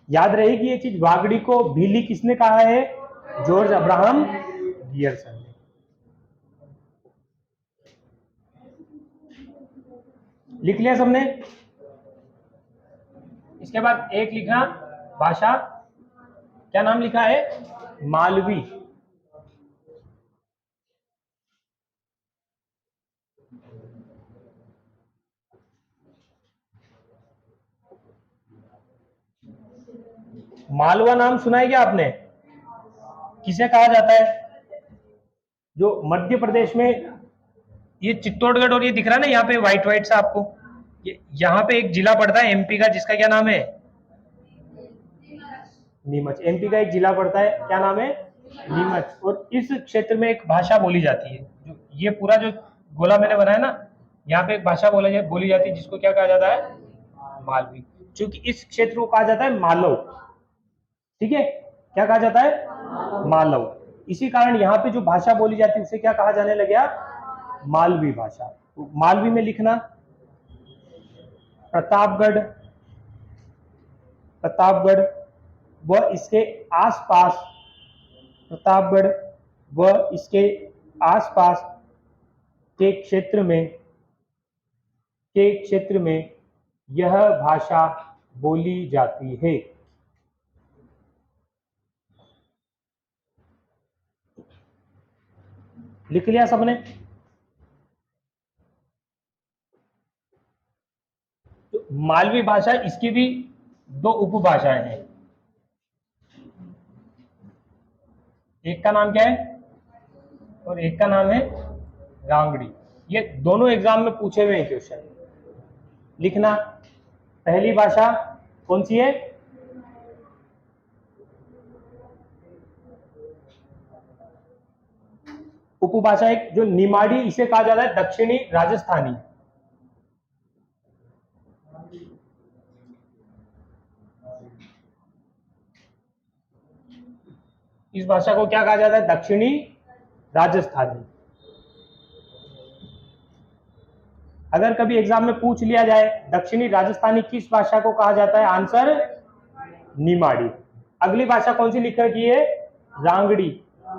याद रहेगी ये चीज, वागड़ी को भीली किसने कहा है? जॉर्ज अब्राहम गियर्सन ने। लिख लिया सबने? इसके बाद एक लिखना भाषा, क्या नाम लिखा है? मालवी। मालवा नाम सुना है क्या आपने? किसे कहा जाता है? जो मध्य प्रदेश में ये चित्तौड़गढ़ और ये दिख रहा है ना यहाँ पे व्हाइट व्हाइट सा आपको, यहाँ पे एक जिला पड़ता है एमपी का, जिसका क्या नाम है? नीमच। एमपी का एक जिला पड़ता है, क्या नाम है? नीमच। और इस क्षेत्र में एक भाषा बोली जाती है, जो ये पूरा जो गोला मैंने बनाया ना, यहाँ पे एक भाषा बोली जाती है जिसको क्या कहा जाता है? मालवी। क्योंकि इस क्षेत्र को कहा जाता है मालव, ठीक है? क्या कहा जाता है? मालव। इसी कारण यहाँ पे जो भाषा बोली जाती है उसे क्या कहा जाने लग गया? मालवी भाषा। तो मालवी में लिखना प्रतापगढ़, प्रतापगढ़ व इसके आसपास, प्रतापगढ़ व इसके आसपास के क्षेत्र में यह भाषा बोली जाती है। लिख लिया सबने? तो मालवी भाषा, इसकी भी दो उपभाषाएं हैं। एक का नाम क्या है और एक का नाम है रांगड़ी। ये दोनों एग्जाम में पूछे हुए हैं क्वेश्चन। लिखना पहली भाषा कौन सी है? उपभाषा एक जो निमाड़ी, इसे कहा जाता है दक्षिणी राजस्थानी। इस भाषा को क्या कहा जाता है? दक्षिणी राजस्थानी। अगर कभी एग्जाम में पूछ लिया जाए दक्षिणी राजस्थानी किस भाषा को कहा जाता है, आंसर निमाड़ी। अगली भाषा कौन सी लिख रखी है? रांगड़ी।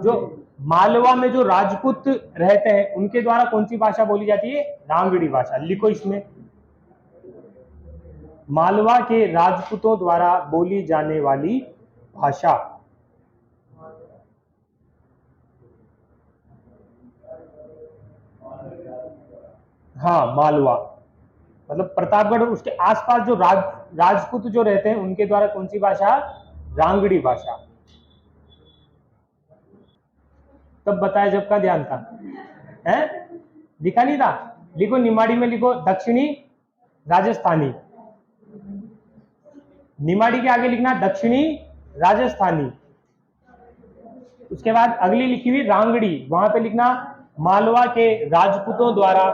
जो मालवा में जो राजपूत रहते हैं उनके द्वारा कौन सी भाषा बोली जाती है? रांगड़ी भाषा। लिखो इसमें, मालवा के राजपूतों द्वारा बोली जाने वाली भाषा। हाँ, मालवा मतलब प्रतापगढ़ और उसके आसपास जो राजपूत जो रहते हैं उनके द्वारा कौन सी भाषा? रांगड़ी भाषा। तब बताया जब का ध्यान था है? लिखा नहीं था? लिखो निमाड़ी में, लिखो दक्षिणी राजस्थानी। निमाड़ी के आगे लिखना दक्षिणी राजस्थानी। उसके बाद अगली लिखी हुई रांगड़ी, वहां पे लिखना मालवा के राजपूतों द्वारा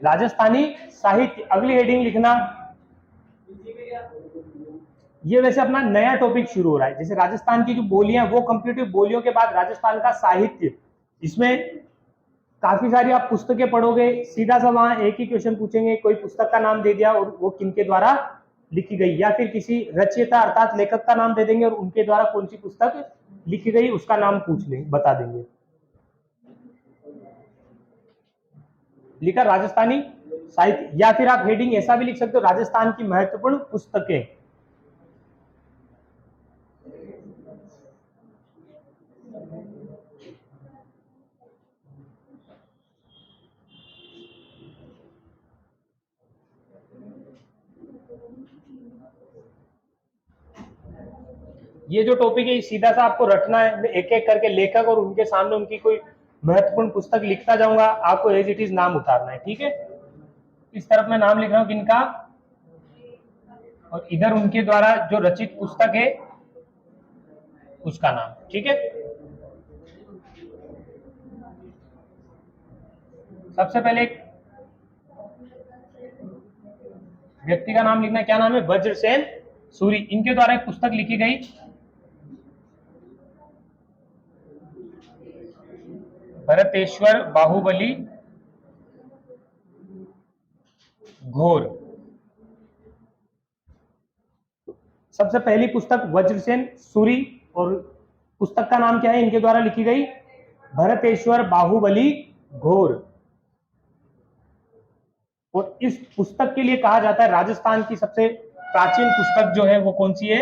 राजस्थानी साहित्य। अगली हेडिंग लिखना, ये वैसे अपना नया टॉपिक शुरू हो रहा है। जैसे राजस्थान की जो बोलियां, वो कंप्लीट बोलियों के बाद राजस्थान का साहित्य, इसमें काफी सारी आप पुस्तकें पढ़ोगे। सीधा सा वहां एक ही क्वेश्चन पूछेंगे, कोई पुस्तक का नाम दे दिया और वो किनके द्वारा लिखी गई, या फिर किसी रचयिता अर्थात लेखक का नाम दे देंगे और उनके द्वारा कौन सी पुस्तक लिखी गई उसका नाम पूछ लेंगे, बता देंगे। लिखा राजस्थानी साहित्य, या फिर आप हेडिंग ऐसा भी लिख सकते हो, राजस्थान की महत्वपूर्ण पुस्तकें। ये जो टॉपिक है सीधा सा आपको रटना है। मैं एक एक करके लेखक और उनके सामने उनकी कोई महत्वपूर्ण पुस्तक लिखता जाऊंगा, आपको एज इट इज नाम उतारना है, ठीक है? इस तरफ मैं नाम लिख रहा हूं किनका, और इधर उनके द्वारा जो रचित पुस्तक है उसका नाम, ठीक है? सबसे पहले एक व्यक्ति का नाम लिखना, क्या नाम है? वज्रसेन सूरी। इनके द्वारा एक पुस्तक लिखी गई, भरतेश्वर बाहुबली घोर। सबसे पहली पुस्तक वज्रसेन सूरी, और पुस्तक का नाम क्या है इनके द्वारा लिखी गई? भरतेश्वर बाहुबली घोर। और इस पुस्तक के लिए कहा जाता है राजस्थान की सबसे प्राचीन पुस्तक जो है वो कौन सी है?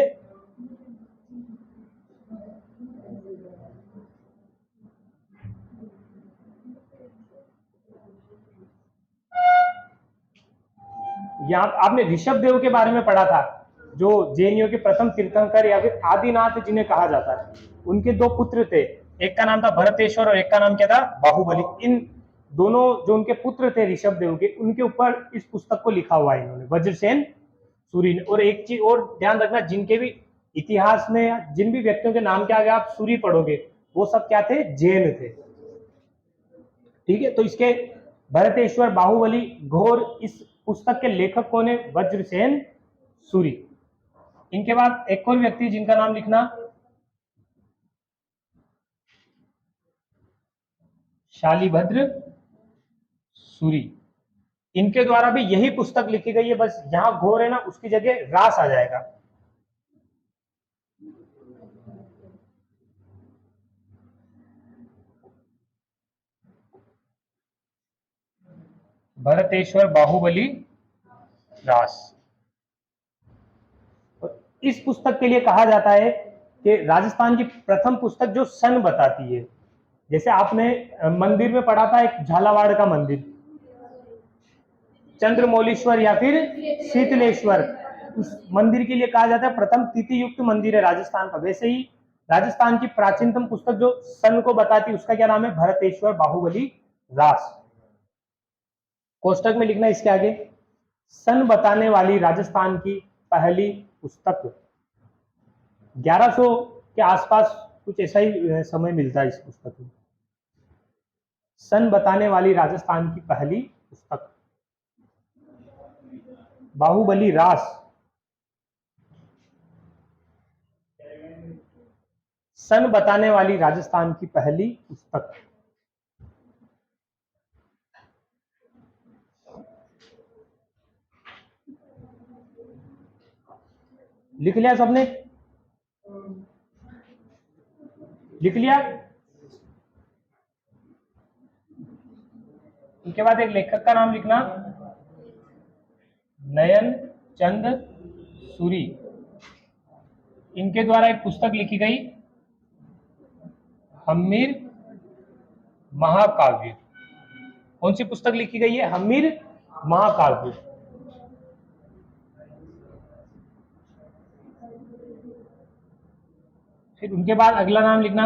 या आपने ऋषभ देव के बारे में पढ़ा था, जो जेएनयू के प्रथम तीर्थंकर या फिर आदिनाथ जिन्हें कहा जाता है। उनके दो पुत्र थे, एक का नाम था भरतेश्वर और एक का नाम क्या था? बाहुबली। इन दोनों जो उनके पुत्र थे ऋषभ देव के, उनके ऊपर इस पुस्तक को लिखा हुआ है इन्होंने, वज्रसेन सूरी ने। और एक चीज और ध्यान रखना, जिनके भी इतिहास में जिन भी व्यक्तियों के नाम के आगे आप सूरी पढ़ोगे वो सब क्या थे? जैन थे। ठीक है, तो इसके भरतेश्वर बाहुबली घोर इस पुस्तक के लेखक कौन है? वज्रसेन सूरी। इनके बाद एक और व्यक्ति जिनका नाम लिखना, शालिभद्र सूरी। इनके द्वारा भी यही पुस्तक लिखी गई है, बस यहां घोर है ना, उसकी जगह रास आ जाएगा। भरतेश्वर बाहुबली रास। इस पुस्तक के लिए कहा जाता है कि राजस्थान की प्रथम पुस्तक जो सन बताती है। जैसे आपने मंदिर में पढ़ा था एक झालावाड़ का मंदिर, चंद्रमौलीश्वर या फिर शीतलेश्वर, उस मंदिर के लिए कहा जाता है प्रथम तिथि युक्त मंदिर है राजस्थान का। वैसे ही राजस्थान की प्राचीनतम पुस्तक जो सन को बताती है उसका क्या नाम है? भरतेश्वर बाहुबली रास। कोष्टक में लिखना इसके आगे, सन बताने वाली राजस्थान की पहली पुस्तक। 1100 के आसपास कुछ ऐसा ही समय मिलता है इस पुस्तक में। सन बताने वाली राजस्थान की पहली पुस्तक बाहुबली रास। सन बताने वाली राजस्थान की पहली पुस्तक। लिख लिया सबने? लिख लिया? इनके बाद एक लेखक का नाम लिखना, नयन चंद सूरी। इनके द्वारा एक पुस्तक लिखी गई, हम्मीर महाकाव्य। कौन सी पुस्तक लिखी गई है? हम्मीर महाकाव्य। फिर उनके बाद अगला नाम लिखना,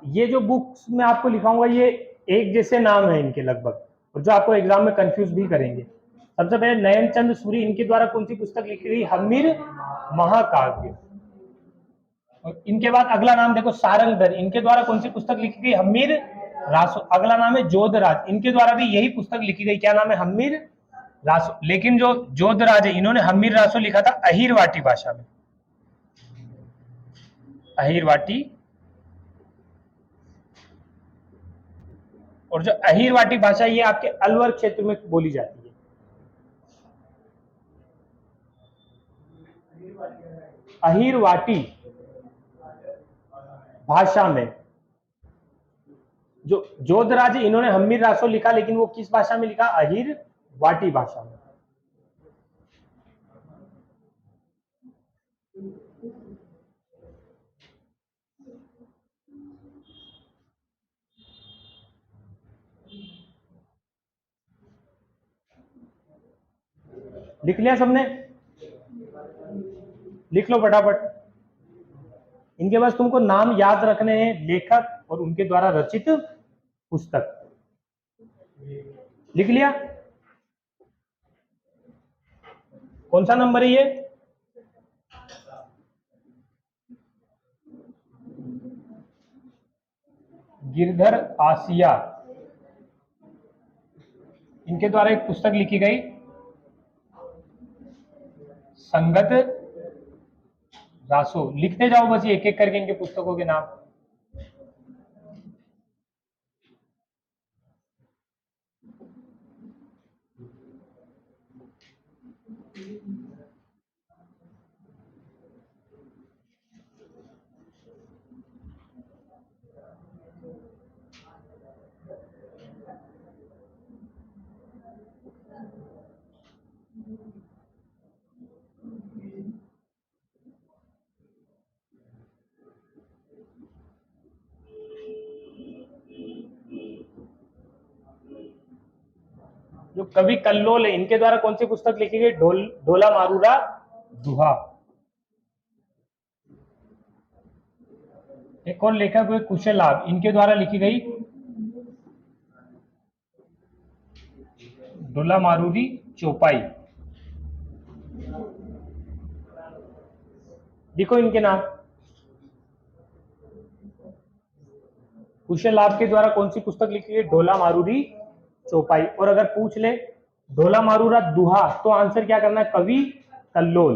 ये जो बुक्स में आपको लिखाऊंगा ये एक जैसे नाम है इनके लगभग, और जो आपको एग्जाम में कंफ्यूज भी करेंगे। सबसे पहले नयन चंद सूरी, इनके द्वारा कौन सी पुस्तक लिखी गई? हम्मीर महाकाव्य। और इनके बाद अगला नाम देखो, सारंगधर। इनके द्वारा कौन सी पुस्तक लिखी गई? हम्मीर रासो। अगला नाम है जोधराज, इनके द्वारा भी यही पुस्तक लिखी गई। क्या नाम है? हम्मीर रासो। लेकिन जो जोधराज है इन्होंने हम्मीर रासो लिखा था अहीरवाटी भाषा में, अहीरवाटी। और जो अहीरवाटी भाषा ये आपके अलवर क्षेत्र में बोली जाती है। अहीरवाटी भाषा में जो जोधराज इन्होंने हम्मीर रासो लिखा, लेकिन वो किस भाषा में लिखा? अहीरवाटी भाषा में। लिख लिया सबने? लिख लो फटाफट। इनके पास तुमको नाम याद रखने हैं, लेखक और उनके द्वारा रचित पुस्तक। लिख लिया? कौन सा नंबर है ये? गिरधर आसिया, इनके द्वारा एक पुस्तक लिखी गई संगत रासो। लिखते जाओ बस ये एक एक करके इनके पुस्तकों के नाम। जो कवि कल्लोल है, इनके द्वारा कौन सी पुस्तक लिखी गई? ढोला मारूरा दुहा। एक और लेखक हुए कुशलाभ, इनके द्वारा लिखी गई ढोला मारूरी चौपाई। देखो इनके नाम। कुशलाभ के द्वारा कौन सी पुस्तक लिखी गई? ढोला मारूरी चौपाई। और अगर पूछ ले ढोला मारूरा दुहा तो आंसर क्या करना है? कवि कल्लोल।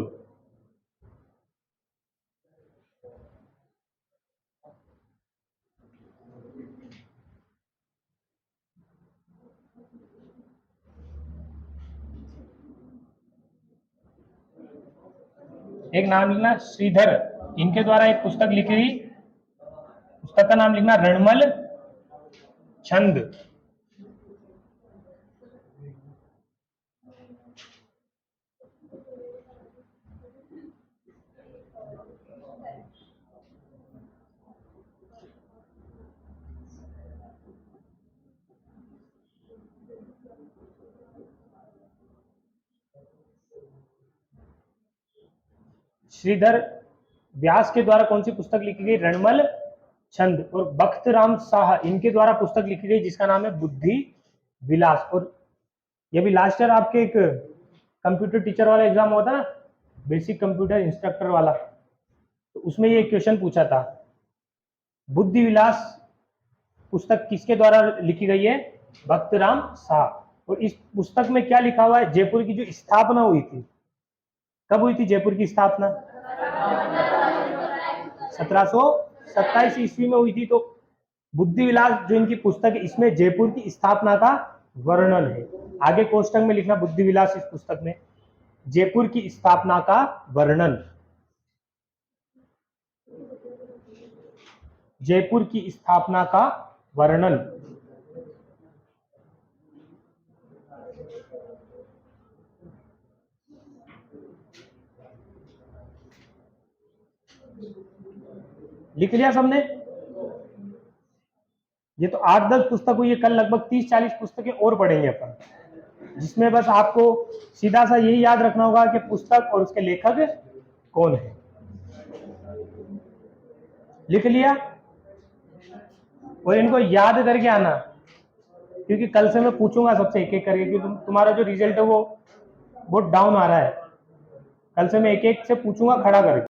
एक नाम लिखना श्रीधर, इनके द्वारा एक पुस्तक लिखी गई, पुस्तक का नाम लिखना रणमल छंद। श्रीधर व्यास के द्वारा कौन सी पुस्तक लिखी गई? रणमल छंद। और बख्त राम शाह, इनके द्वारा पुस्तक लिखी गई जिसका नाम है बुद्धि विलास। और ये भी लास्ट ईयर आपके एक कंप्यूटर टीचर वाला एग्जाम होता ना, बेसिक कंप्यूटर इंस्ट्रक्टर वाला, तो उसमें ये क्वेश्चन पूछा था, बुद्धि विलास पुस्तक किसके द्वारा लिखी गई है? भक्त राम शाह। और इस पुस्तक में क्या लिखा हुआ है? जयपुर की जो स्थापना हुई थी, कब हुई थी जयपुर की स्थापना? 1727 ईस्वी में हुई थी। तो बुद्धि विलास जो इनकी पुस्तक है, इसमें जयपुर की स्थापना का वर्णन है। आगे कोष्टक में लिखना बुद्धि विलास इस पुस्तक में जयपुर की स्थापना का वर्णन, जयपुर की स्थापना का वर्णन। लिख लिया सबने? ये तो 8-10 पुस्तक हुई है, कल लगभग 30-40 पुस्तकें और पढ़ेंगे अपन, जिसमें बस आपको सीधा सा यही याद रखना होगा कि पुस्तक और उसके लेखक कौन है। लिख लिया? और इनको याद करके आना, क्योंकि कल से मैं पूछूंगा सबसे एक एक करके, क्योंकि तुम्हारा जो रिजल्ट है वो बहुत डाउन आ रहा है। कल से मैं एक एक से पूछूंगा खड़ा करके।